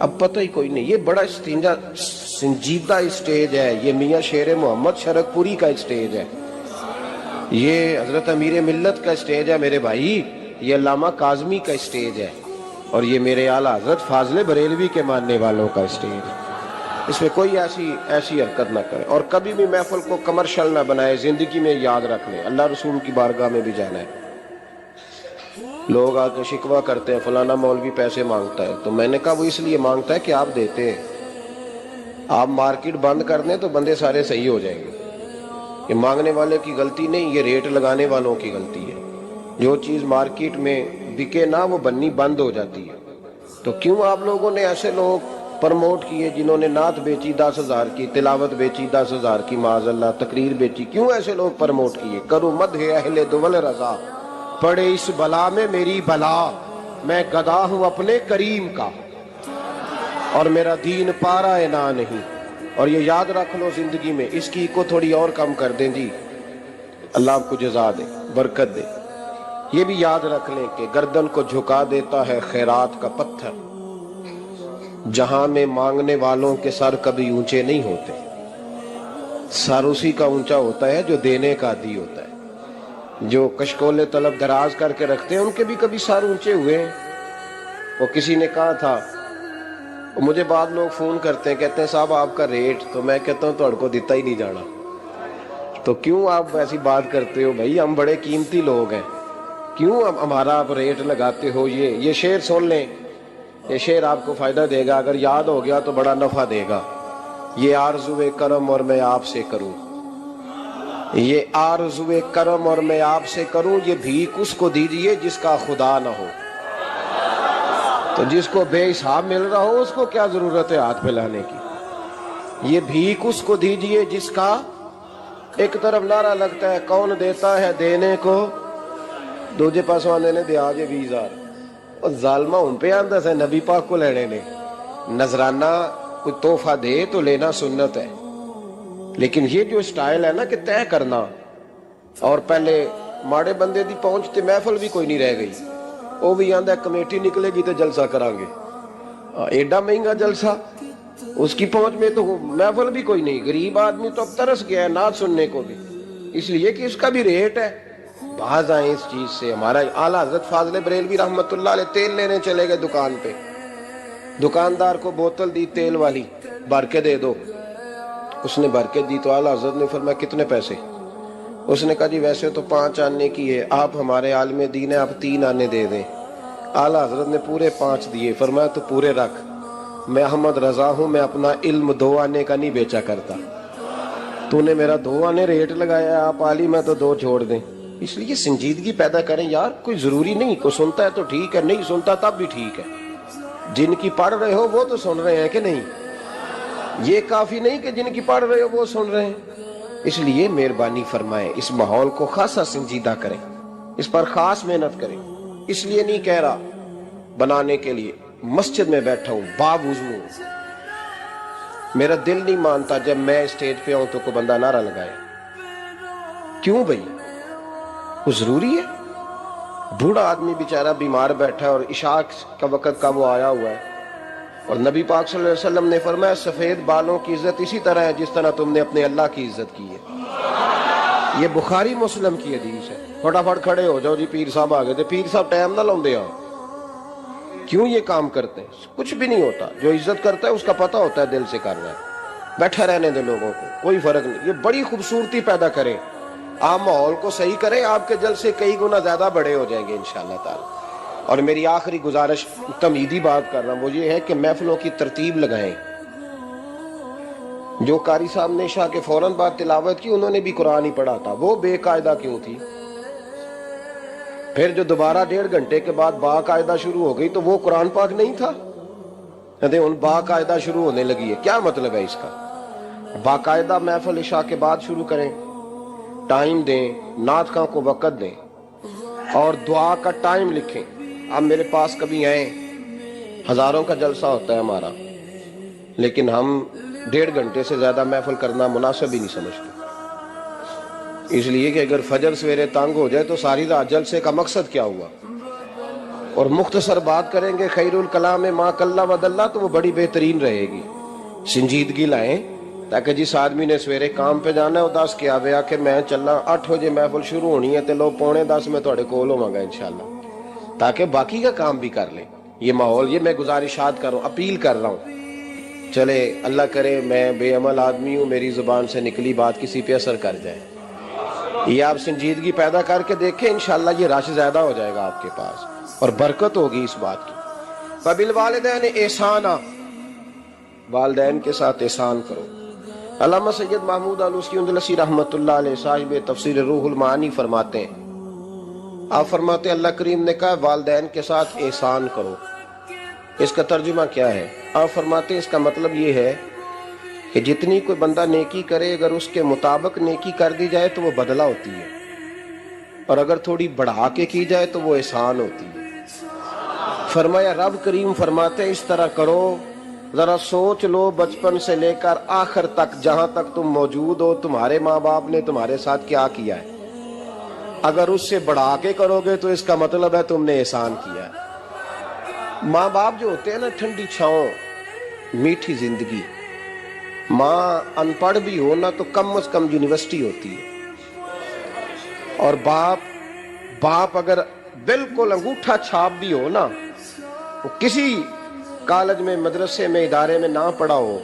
B: اب پتہ ہی کوئی نہیں. یہ بڑا سنجیدہ اسٹیج ہے. یہ میاں شیر محمد شرک پوری کا اسٹیج ہے, یہ حضرت امیر ملت کا اسٹیج ہے میرے بھائی, یہ علامہ کاظمی کا اسٹیج ہے, اور یہ میرے اعلیٰ حضرت فاضل بریلوی کے ماننے والوں کا اسٹیج ہے. اس میں کوئی ایسی حرکت نہ کرے, اور کبھی بھی محفل کو کمرشل نہ بنائے. زندگی میں یاد رکھ لیں, اللہ رسول کی بارگاہ میں بھی جانا ہے. لوگ آ کے شکوہ کرتے ہیں فلانا مولوی پیسے مانگتا ہے, تو میں نے کہا وہ اس لیے مانگتا ہے کہ آپ دیتے ہیں. آپ مارکیٹ بند کر دیں تو بندے سارے صحیح ہو جائیں گے. یہ مانگنے والے کی غلطی نہیں, یہ ریٹ لگانے والوں کی غلطی ہے. جو چیز مارکیٹ میں بکے نہ وہ بننی بند ہو جاتی ہے. تو کیوں آپ لوگوں نے ایسے لوگ پرموٹ کیے جنہوں نے نعت بیچی 10,000 کی, تلاوت بیچی 10,000 کی, معاذ اللہ تقریر بیچی, کیوں ایسے لوگ پرموٹ کیے؟ کرو مدح اہل دول رضا, پڑے اس بلا میں میری بلا, میں گدا ہوں اپنے کریم کا, اور میرا دین پارا نہ نہیں. اور یہ یاد رکھ لو زندگی میں, اس کی کو تھوڑی اور کم کر دیں جی, اللہ آپ کو جزا دے, برکت دے. یہ بھی یاد رکھ لیں کہ گردن کو جھکا دیتا ہے خیرات کا پتھر, جہاں میں مانگنے والوں کے سر کبھی اونچے نہیں ہوتے. سر اسی کا اونچا ہوتا ہے جو دینے کا عادی ہوتا ہے. جو کشکول طلب دراز کر کے رکھتے ہیں ان کے بھی کبھی سر اونچے ہوئے ہیں. وہ کسی نے کہا تھا, مجھے بعد لوگ فون کرتے ہیں کہتے ہیں صاحب آپ کا ریٹ, تو میں کہتا ہوں توڑ کو دیتا ہی نہیں جانا. تو کیوں آپ ایسی بات کرتے ہو بھائی, ہم بڑے قیمتی لوگ ہیں, کیوں ہمارا آپ ریٹ لگاتے ہو؟ یہ شعر سن لیں, یہ شعر آپ کو فائدہ دے گا, اگر یاد ہو گیا تو بڑا نفع دے گا. یہ آرزو کرم اور میں آپ سے کروں, یہ آرزو کرم اور میں آپ سے کروں, یہ بھیک اس کو دیجئے جس کا خدا نہ ہو. تو جس کو بے حساب مل رہا ہو اس کو کیا ضرورت ہے ہاتھ پھیلانے کی؟ یہ بھیک اس کو دیجئے جس کا, ایک طرف نعرہ لگتا ہے کون دیتا ہے دینے کو, دوجے پاس آنے نے دیا جے 20,000. اور ظالمہ ان پہ آندہ سے نبی پاک کو لینے نے. نذرانہ کوئی تحفہ دے تو لینا سنت ہے, لیکن یہ جو سٹائل ہے نا کہ طے کرنا, اور پہلے ماڑے بندے دی پہنچتے محفل بھی کوئی نہیں رہ گئی, وہ بھی آندہ کمیٹی نکلے گی تو جلسہ کرانگے, ایڈا مہنگا جلسہ, اس کی پہنچ میں تو محفل بھی کوئی نہیں. غریب آدمی تو اب ترس گیا ہے نعت سننے کو بھی, اس لیے کہ اس کا بھی ریٹ ہے. باز آئیں اس چیز سے. ہمارا اعلیٰ حضرت فاضل بریلوی رحمت اللہ علیہ تیل لینے چلے گئے دکان پہ. دکاندار کو بوتل دی تیل والی, بھر کے دے دو. اس نے بھر کے دی تو اعلیٰ حضرت نے فرمایا کتنے پیسے؟ اس نے کہا جی ویسے تو 5 آنے کی ہے, آپ ہمارے عالم دین ہیں, آپ 3 آنے دے دیں. اعلیٰ حضرت نے پورے 5 دیے. فرمایا تو پورے رکھ, میں احمد رضا ہوں, میں اپنا علم 2 آنے کا نہیں بیچا کرتا. تو نے میرا 2 آنے ریٹ لگایا, آپ عالم ہے تو 2 چھوڑ دیں. اس لیے سنجیدگی پیدا کریں یار. کوئی ضروری نہیں, کوئی سنتا ہے تو ٹھیک ہے, نہیں سنتا تب بھی ٹھیک ہے. جن کی پڑھ رہے ہو وہ تو سن رہے ہیں کہ نہیں؟ یہ کافی نہیں کہ جن کی پڑھ رہے ہو وہ سن رہے ہیں. اس لیے مہربانی فرمائیں, اس ماحول کو خاصا سنجیدہ کریں, اس پر خاص محنت کریں. اس لیے نہیں کہہ رہا بنانے کے لیے. مسجد میں بیٹھا ہوں باب وضو ہوں, میرا دل نہیں مانتا جب میں اسٹیج پہ آؤں تو کوئی بندہ نعرہ لگائے. کیوں بھائی؟ وہ ضروری ہے؟ بوڑھا آدمی بیچارہ بیمار بیٹھا ہے اور عشاء کا وقت کا وہ آیا ہوا ہے, اور نبی پاک صلی اللہ علیہ وسلم نے فرمایا سفید بالوں کی عزت اسی طرح ہے جس طرح تم نے اپنے اللہ کی عزت کی ہے. یہ بخاری مسلم کی حدیث ہے. فٹافٹ کھڑے ہو جاؤ جی پیر صاحب آ گئے تھے. پیر صاحب ٹائم نہ لاؤندے آؤ. کیوں یہ کام کرتے ہیں؟ کچھ بھی نہیں ہوتا. جو عزت کرتا ہے اس کا پتہ ہوتا ہے دل سے کر رہا ہے. بیٹھا رہنے دے لوگوں کو, کوئی فرق نہیں. یہ بڑی خوبصورتی پیدا کریں, آپ ماحول کو صحیح کریں, آپ کے جلسے کئی گنا زیادہ بڑے ہو جائیں گے انشاءاللہ تعالی. اور میری آخری گزارش, تمہیدی بات کر رہا ہوں, وہ یہ ہے کہ محفلوں کی ترتیب لگائیں. جو قاری صاحب نے عشاء کے فوراً بعد تلاوت کی انہوں نے بھی قرآن ہی پڑھا تھا. وہ بے قاعدہ کیوں تھی؟ پھر جو دوبارہ 1.5 گھنٹے کے بعد باقاعدہ شروع ہو گئی تو وہ قرآن پاک نہیں تھا. ان باقاعدہ شروع ہونے لگی ہے. کیا مطلب ہے اس کا؟ باقاعدہ محفل عشاء کے بعد شروع کریں, ٹائم دیں, نعت خواں کو وقت دیں, اور دعا کا ٹائم لکھیں. آپ میرے پاس کبھی آئیں, ہزاروں کا جلسہ ہوتا ہے ہمارا, لیکن ہم 1.5 گھنٹے سے زیادہ محفل کرنا مناسب ہی نہیں سمجھتے. اس لیے کہ اگر فجر سویرے تنگ ہو جائے تو ساری رات جلسے کا مقصد کیا ہوا. اور مختصر بات کریں گے خیر الکلام ما قل و دل, تو وہ بڑی بہترین رہے گی. سنجیدگی لائیں تاکہ جس آدمی نے سویرے کام پہ جانا ہے وہ 10 کے آوے آ کہ میں چلنا 8 بجے محفل شروع ہونی ہے تے لو 9:45 میں تھوڑے کول ہوواں گا انشاءاللہ, تاکہ باقی کا کام بھی کر لیں. یہ ماحول, یہ میں گزارشات کر رہا ہوں, اپیل کر رہا ہوں. چلے اللہ کرے میں بے عمل آدمی ہوں, میری زبان سے نکلی بات کسی پہ اثر کر جائے. یہ آپ سنجیدگی پیدا کر کے دیکھیں, انشاءاللہ یہ رش زیادہ ہو جائے گا آپ کے پاس, اور برکت ہوگی اس بات کی. وبالوالدین احسانا, والدین کے ساتھ احسان کرو. علامہ سید محمود آلوسی اندلسی رحمت اللہ علیہ صاحب تفسیر روح المعانی فرماتے ہیں, آپ فرماتے ہیں اللہ کریم نے کہا والدین کے ساتھ احسان کرو. اس کا ترجمہ کیا ہے؟ آپ فرماتے ہیں اس کا مطلب یہ ہے کہ جتنی کوئی بندہ نیکی کرے اگر اس کے مطابق نیکی کر دی جائے تو وہ بدلہ ہوتی ہے, اور اگر تھوڑی بڑھا کے کی جائے تو وہ احسان ہوتی ہے. فرمایا رب کریم فرماتے ہیں اس طرح کرو, ذرا سوچ لو بچپن سے لے کر آخر تک جہاں تک تم موجود ہو تمہارے ماں باپ نے تمہارے ساتھ کیا کیا ہے. اگر اس سے بڑھا کے کرو گے تو اس کا مطلب ہے تم نے احسان کیا ہے. ماں باپ جو ہوتے ہیں نا, ٹھنڈی چھاؤں, میٹھی زندگی. ماں ان پڑھ بھی ہو نا تو کم از کم یونیورسٹی ہوتی ہے, اور باپ اگر بالکل انگوٹھا چھاپ بھی ہو نا, وہ کسی کالج میں مدرسے میں ادارے میں نہ پڑھا ہو,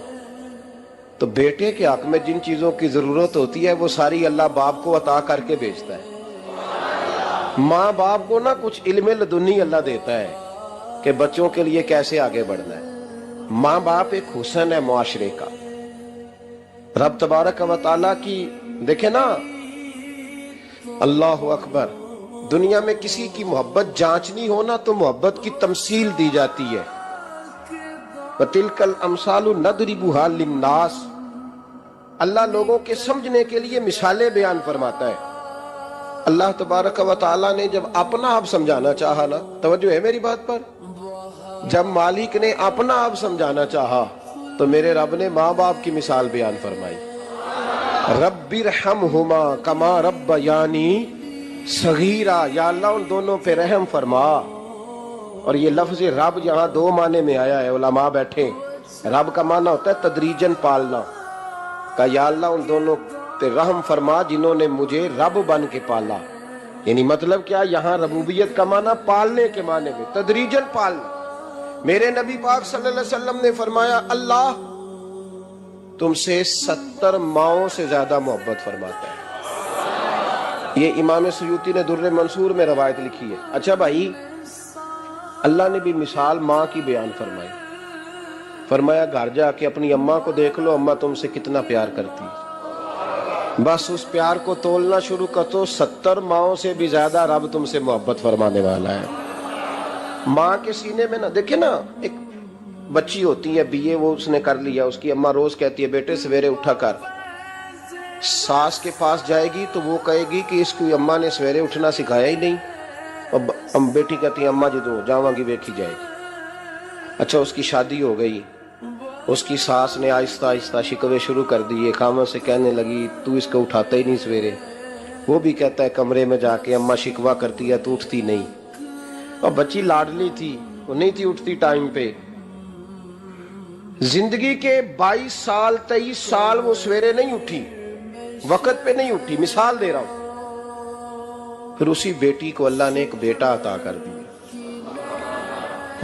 B: تو بیٹے کے حق میں جن چیزوں کی ضرورت ہوتی ہے وہ ساری اللہ باپ کو عطا کر کے بھیجتا ہے. ماں باپ کو نا کچھ علم لدنی اللہ دیتا ہے کہ بچوں کے لیے کیسے آگے بڑھنا ہے. ماں باپ ایک حسن ہے معاشرے کا. رب تبارک و تعالیٰ کی دیکھیں نا, اللہ اکبر, دنیا میں کسی کی محبت جانچنی ہونا تو محبت کی تمثیل دی جاتی ہے. وَتِلْكَ الْأَمْثَالُ نَضْرِبُهَا لِلنَّاسِ, اللہ لوگوں کے سمجھنے کے لیے مثالیں بیان فرماتا ہے. اللہ تبارک و تعالیٰ نے جب اپنا آپ سمجھانا چاہا نا, توجہ ہے میری بات پر, جب مالک نے اپنا آپ سمجھانا چاہا تو میرے رب نے ماں باپ کی مثال بیان فرمائی. رب ارحمہما کما ربیانی صغیرا, یا اللہ ان دونوں پہ رحم فرما. اور یہ لفظ رب یہاں 2 معنی میں آیا ہے, علماء بیٹھے. رب کا معنی ہوتا ہے تدریجن پالنا, کہ یا اللہ ان دونوں پہ رحم فرما جنہوں نے مجھے رب بن کے پالا. یعنی مطلب کیا؟ یہاں ربوبیت کا معنی پالنے کے معنی میں، تدریجن پالنا۔ میرے نبی پاک صلی اللہ علیہ وسلم نے فرمایا اللہ تم سے 70 ماؤں سے زیادہ محبت فرماتا ہے۔ یہ امام سیوطی نے در منصور میں روایت لکھی ہے۔ اچھا بھائی، اللہ نے بھی مثال ماں کی بیان فرمائی، فرمایا گھر جا کے اپنی اماں کو دیکھ لو، اماں تم سے کتنا پیار کرتی ہے۔ بس اس پیار کو تولنا شروع کر تو 70 ماؤں سے بھی زیادہ رب تم سے محبت فرمانے والا ہے۔ ماں کے سینے میں نا، دیکھیں نا، ایک بچی ہوتی ہے BA، وہ اس نے کر لیا، اس کی اماں روز کہتی ہے بیٹے سویرے اٹھا کر، ساس کے پاس جائے گی تو وہ کہے گی کہ اس کی اماں نے سویرے اٹھنا سکھایا ہی نہیں، اور بیٹی کہتی ہے اماں جی تو جاواں گی ویکھی جائے گی۔ اچھا اس کی شادی ہو گئی، اس کی ساس نے آہستہ آہستہ شکوے شروع کر دیے، خامن سے کہنے لگی تو اس کو اٹھاتا ہی نہیں سویرے، وہ بھی کہتا ہے کمرے میں جا کے اماں شکوہ کرتی ہے تو اٹھتی نہیں، اور بچی لاڈلی تھی، وہ نہیں تھی اٹھتی ٹائم پہ۔ زندگی کے 22 سال 23 سال وہ سویرے نہیں اٹھی، وقت پہ نہیں اٹھی، مثال دے رہا ہوں۔ پھر اسی بیٹی کو اللہ نے ایک بیٹا عطا کر دیا۔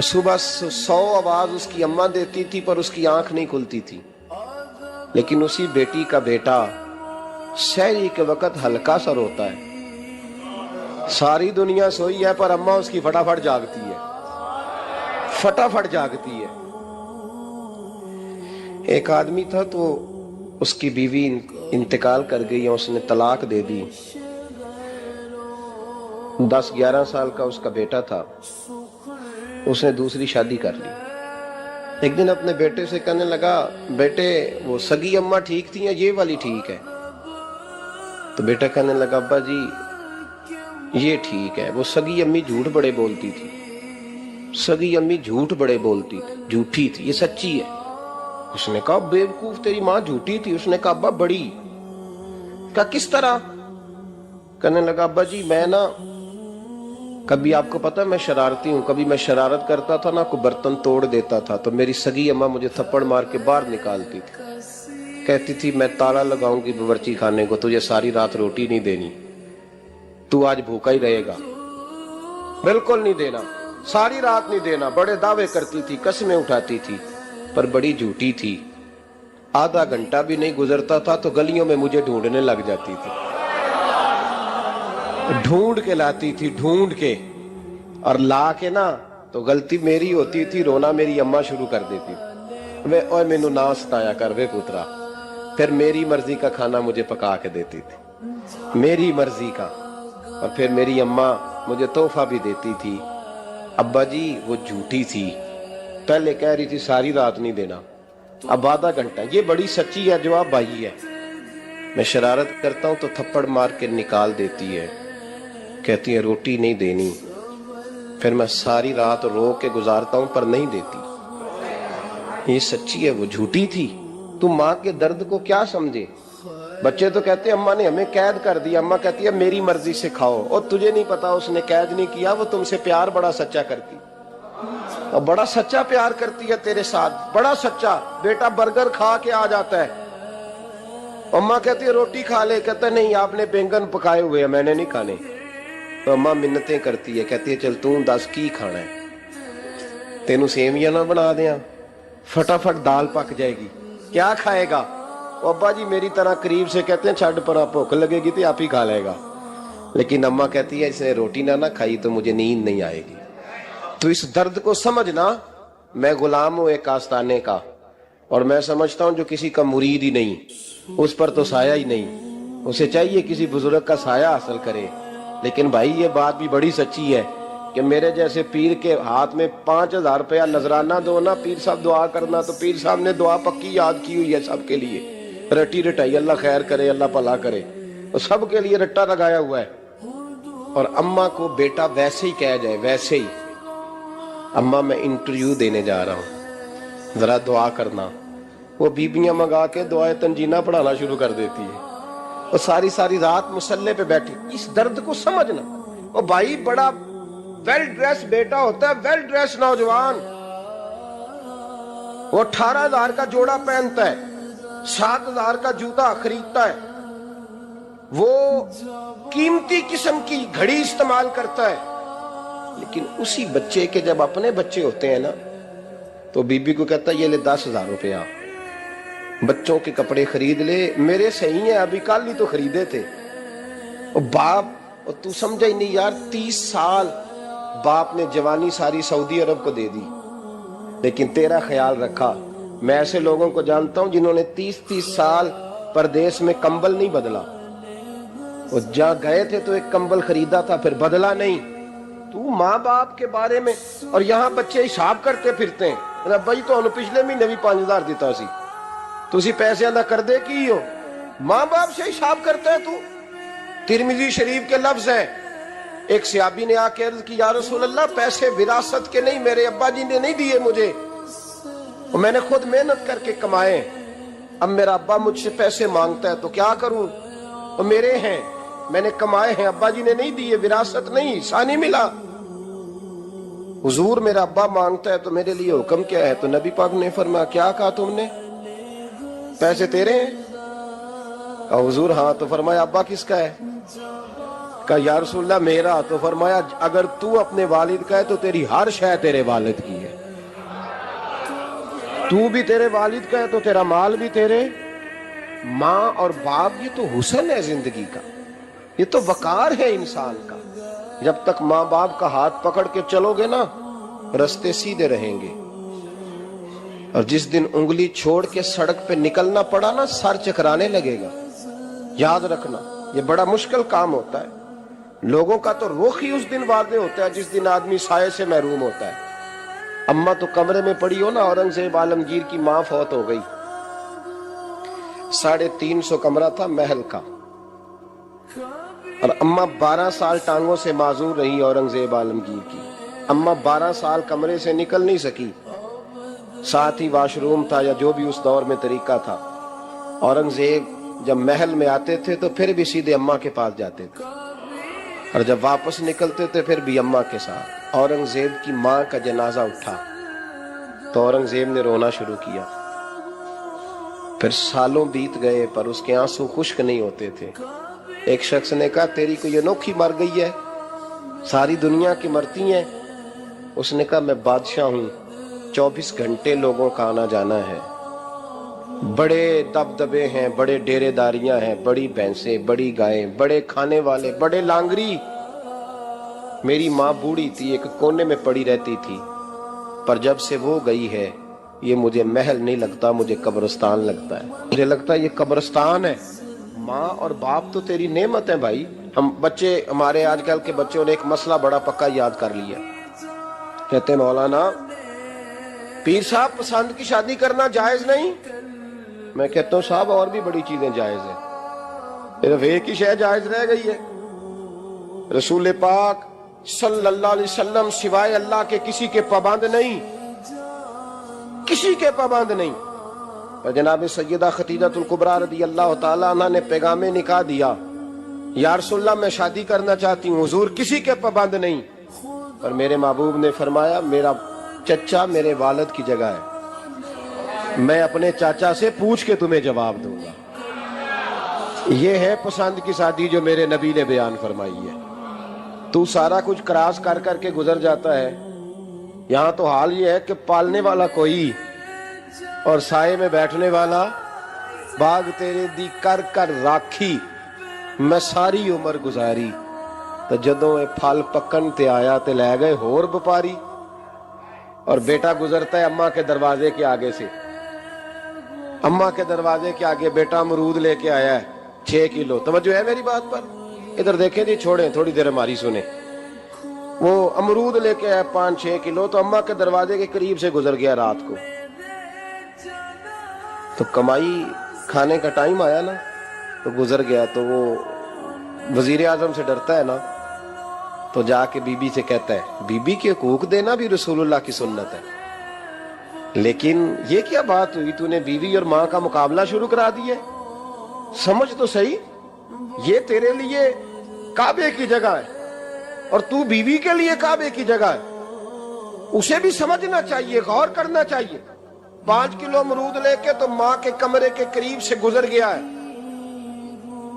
B: صبح 100 آواز اس کی اماں دیتی تھی پر اس کی آنکھ نہیں کھلتی تھی، لیکن اسی بیٹی کا بیٹا سحری کے وقت ہلکا سا روتا ہے، ساری دنیا سوئی ہے پر اماں اس کی فٹافٹ جاگتی ہے، فٹافٹ جاگتی ہے۔ ایک آدمی تھا تو اس کی بیوی انتقال کر گئی اور اس نے طلاق دے دی، 10-11 سال کا اس کا بیٹا تھا، اس نے دوسری شادی کر لی۔ ایک دن اپنے بیٹے سے کہنے لگا بیٹے وہ سگی اماں ٹھیک تھی یا یہ والی ٹھیک ہے؟ تو بیٹا کہنے لگا ابا جی یہ ٹھیک ہے، وہ سگی امی جھوٹ بڑے بولتی تھی، سگی امی جھوٹ بڑے بولتی تھی، جھوٹی تھی، یہ سچی ہے۔ اس نے کہا بیوقوف تیری ماں جھوٹی تھی؟ اس نے کہا ابا بڑی۔ کہا کس طرح؟ کہنے لگا ابا جی میں نا کبھی، آپ کو پتا میں شرارتی ہوں، کبھی میں شرارت کرتا تھا نا، کوئی برتن توڑ دیتا تھا تو میری سگی اماں مجھے تھپڑ مار کے باہر نکالتی تھی، کہتی تھی میں تالا لگاؤں گی باورچی خانے کو، تجھے ساری رات روٹی نہیں دینی، تو آج بھوکا ہی رہے گا، بالکل نہیں دینا، ساری رات نہیں دینا۔ بڑے دعوے کرتی تھی، قسمیں اٹھاتی تھی، پر بڑی جھوٹی تھی۔ آدھا گھنٹہ بھی نہیں گزرتا تھا تو گلیوں میں مجھے ڈھونڈنے لگ جاتی تھی، ڈھونڈ کے لاتی تھی، ڈھونڈ کے، اور لا کے نا تو غلطی میری ہوتی تھی، رونا میری اماں شروع کر دیتی تھی، وے اوے مینوں نہ ستایا کر وے پترا۔ پھر میری مرضی کا کھانا مجھے پکا کے دیتی تھی، میری مرضی کا، اور پھر میری اماں مجھے تحفہ بھی دیتی تھی۔ ابا جی وہ جھوٹی تھی، پہلے کہہ رہی تھی ساری رات نہیں دینا، اب آدھا گھنٹہ، یہ بڑی سچی ہے، جواب بھائی ہے۔ میں شرارت کرتا ہوں تو تھپڑ مار کے نکال دیتی ہے، کہتی ہے روٹی نہیں دینی، پھر میں ساری رات رو کے گزارتا ہوں پر نہیں دیتی۔ یہ سچی ہے، وہ جھوٹی تھی۔ تم ماں کے درد کو کیا سمجھے؟ بچے تو کہتے ہیں اماں نے ہمیں قید کر دیا، اماں کہتی ہے میری مرضی سے کھاؤ، اور تجھے نہیں پتا اس نے قید نہیں کیا، وہ تم سے پیار بڑا سچا کرتی، اور بڑا سچا پیار کرتی ہے تیرے ساتھ، بڑا سچا۔ بیٹا برگر کھا کے آ جاتا ہے، اماں کہتی ہے روٹی کھا لے، کہتا ہے نہیں آپ نے بینگن پکائے ہوئے ہیں میں نے نہیں کھانے، تو اماں منتیں کرتی ہے، کہتی ہے چل تم 10 کی کھانا ہے، تینوں سیویاں نہ بنا دیاں، فٹافٹ دال پک جائے گی، کیا کھائے گا؟ ابا جی میری طرح قریب سے کہتے ہیں چھڈ پر، بھوک لگے گی تو آپ ہی کھا لے گا، لیکن اماں کہتی ہے اس نے روٹی نہ کھائی تو مجھے نیند نہیں آئے گی۔ تو اس درد کو سمجھنا، میں غلام ہوں ایک آستانے کا، اور میں سمجھتا ہوں جو کسی کا مرید ہی نہیں اس پر تو سایہ ہی نہیں، اسے چاہیے کسی بزرگ کا سایہ حاصل کرے۔ لیکن بھائی یہ بات بھی بڑی سچی ہے کہ میرے جیسے پیر کے ہاتھ میں 5000 روپیہ نذرانہ دو نا، پیر صاحب دعا کرنا، تو پیر صاحب نے دعا پکی یاد کی ہوئی ہے سب کے لیے، رٹی رٹائی، اللہ خیر کرے اللہ بھلا کرے، اور سب کے لیے رٹا لگایا ہوا ہے۔ اور اماں کو بیٹا ویسے ہی کہہ جائے، ویسے ہی اماں میں انٹرویو دینے جا رہا ہوں ذرا دعا کرنا، وہ بیبیاں منگا کے دعائے تنجینہ پڑھانا شروع کر دیتی ہے، اور ساری ساری رات مسلح پہ بیٹھی۔ اس درد کو سمجھنا۔ اور بھائی بڑا ویل ڈریس بیٹا ہوتا ہے، ویل ڈریس نوجوان، وہ 18,000 کا جوڑا پہنتا ہے، 7,000 کا جوتا خریدتا ہے، وہ قیمتی قسم کی گھڑی استعمال کرتا ہے، لیکن اسی بچے کے جب اپنے بچے ہوتے ہیں نا تو بی بی کو کہتا ہے یہ لے 10,000 روپیہ، بچوں کے کپڑے خرید لے، میرے صحیح ہیں ابھی کل ہی تو خریدے تھے۔ اور باپ، اور تو سمجھا ہی نہیں یار، 30 سال باپ نے جوانی ساری سعودی عرب کو دے دی، لیکن تیرا خیال رکھا۔ میں ایسے لوگوں کو جانتا ہوں جنہوں نے 30 سال پردیس میں کمبل نہیں بدلا، اور جہاں گئے تھے تو ایک کمبل خریدا تھا پھر بدلا نہیں۔ تو ماں باپ کے بارے میں، اور یہاں بچے حساب کرتے پھرتے ہیں، بھائی تو پچھلے مہینے بھی 5,000 دیتا سی، تسی پیسے ادا کر دے کی ہو؟ ماں باپ سے حساب کرتا ہے تو۔ ترمذی شریف کے لفظ ہیں، ایک صحابی نے آ کے عرض کی یا رسول اللہ پیسے وراثت کے نہیں، میرے ابا جی نے نہیں دیے مجھے، اور میں نے خود محنت کر کے کمائے، اب میرا ابا مجھ سے پیسے مانگتا ہے تو کیا کروں؟ اور میرے ہیں، میں نے کمائے ہیں، ابا جی نے نہیں دیے، وراثت نہیں، حصہ نہیں ملا۔ حضور میرا ابا مانگتا ہے تو میرے لیے حکم کیا ہے؟ تو نبی پاک نے فرمایا کیا کہا تم نے؟ پیسے تیرے ہیں؟ کہا حضور ہاں۔ تو فرمایا ابا کس کا ہے؟ کہا یا رسول اللہ میرا۔ تو فرمایا اگر تو اپنے والد کا ہے تو تیری ہر شے تیرے والد کی ہے، تو بھی تیرے والد کا ہے تو تیرا مال بھی تیرے۔ ماں اور باپ یہ تو حسن ہے زندگی کا، یہ تو وقار ہے انسان کا۔ جب تک ماں باپ کا ہاتھ پکڑ کے چلو گے نا رستے سیدھے رہیں گے، اور جس دن انگلی چھوڑ کے سڑک پہ نکلنا پڑا نا سر چکرانے لگے گا۔ یاد رکھنا یہ بڑا مشکل کام ہوتا ہے۔ لوگوں کا تو رخ ہی اس دن واضح ہوتا ہے جس دن آدمی سائے سے محروم ہوتا ہے۔ اماں تو کمرے میں پڑی ہو نا، اورنگزیب عالمگیر کی ماں فوت ہو گئی، 350 کمرہ تھا محل کا، اور اماں 12 سال ٹانگوں سے معذور رہی اورنگزیب عالمگیر کی۔ اماں 12 سال کمرے سے نکل نہیں سکی، ساتھ ہی واش روم تھا یا جو بھی اس دور میں طریقہ تھا۔ اورنگزیب جب محل میں آتے تھے تو پھر بھی سیدھے اماں کے پاس جاتے تھے، اور جب واپس نکلتے تھے پھر بھی اماں کے ساتھ۔ اورنگزیب کی ماں کا جنازہ اٹھا تو اورنگزیب نے رونا شروع کیا، پھر سالوں بیت گئے پر اس کے آنسو خشک نہیں ہوتے تھے۔ ایک شخص نے کہا تیری کوئی انوکھی مر گئی ہے، ساری دنیا کی مرتی ہیں؟ اس نے کہا میں بادشاہ ہوں، 24 گھنٹے لوگوں کا آنا جانا ہے، بڑے دبدبے ہیں، بڑے ڈیرے داریاں ہیں، بڑی بھینسیں، بڑی گائیں، بڑے کھانے والے، بڑے لانگری۔ میری ماں بوڑھی تھی، ایک کونے میں پڑی رہتی تھی، پر جب سے وہ گئی ہے یہ مجھے محل نہیں لگتا، مجھے قبرستان لگتا ہے، مجھے لگتا ہے یہ قبرستان ہے۔ ماں اور باپ تو تیری نعمت ہے بھائی۔ ہم بچے، ہمارے آج کل کے بچوں نے ایک مسئلہ بڑا پکا یاد کر لیا، کہتے ہیں مولانا پیر صاحب پسند کی شادی کرنا جائز نہیں۔ میں کہتا ہوں صاحب اور بھی بڑی چیزیں جائز ہیں، صرف ایک ہی شے جائز رہ گئی ہے۔ رسول پاک صلی اللہ علیہ وسلم سوائے اللہ کے کسی کے پابند نہیں، کسی کے پابند نہیں۔ جناب سیدہ خدیجہ الکبریٰ رضی اللہ تعالیٰ عنہ نے پیغام نکاح دیا، یا رسول اللہ میں شادی کرنا چاہتی ہوں، حضور کسی کے پابند نہیں۔ پر میرے محبوب نے فرمایا میرا چچا میرے والد کی جگہ ہے، میں اپنے چاچا سے پوچھ کے تمہیں جواب دوں گا۔ یہ ہے پسند کی شادی جو میرے نبی نے بیان فرمائی ہے۔ تو سارا کچھ کراس کر کر کے گزر جاتا ہے، یہاں تو حال یہ ہے کہ پالنے والا کوئی اور سائے میں بیٹھنے والا۔ باغ تیرے دی کر کر راکھی میں ساری عمر گزاری، تو جدوں اے پھل پکن تے آیا تے لے گئے ہور بپاری۔ اور بیٹا گزرتا ہے اماں کے دروازے کے آگے سے، اماں کے دروازے کے آگے بیٹا امرود لے کے آیا ہے 6 کلو۔ توجہ ہے میری بات پر؟ ادھر دیکھیں جی، چھوڑیں تھوڑی دیر ہماری سنیں۔ وہ امرود لے کے آیا 5-6 کلو، تو اماں کے دروازے کے قریب سے گزر گیا رات کو، تو کمائی کھانے کا ٹائم آیا نا تو گزر گیا۔ تو وہ وزیر اعظم سے ڈرتا ہے نا، تو جا کے بی بی سے کہتا ہے بی بی کے حقوق دینا بھی رسول اللہ کی سنت ہے۔ لیکن یہ کیا بات ہوئی، تو نے بیوی اور ماں کا مقابلہ شروع کرا دیا؟ سمجھ تو صحیح، یہ تیرے لیے کعبے کی جگہ ہے اور تو بیوی کے لیے کعبے کی جگہ ہے، اسے بھی سمجھنا چاہیے، غور کرنا چاہیے۔ 5 کلو امرود لے کے تو ماں کے کمرے کے قریب سے گزر گیا ہے،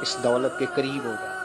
B: اس دولت کے قریب ہو جا.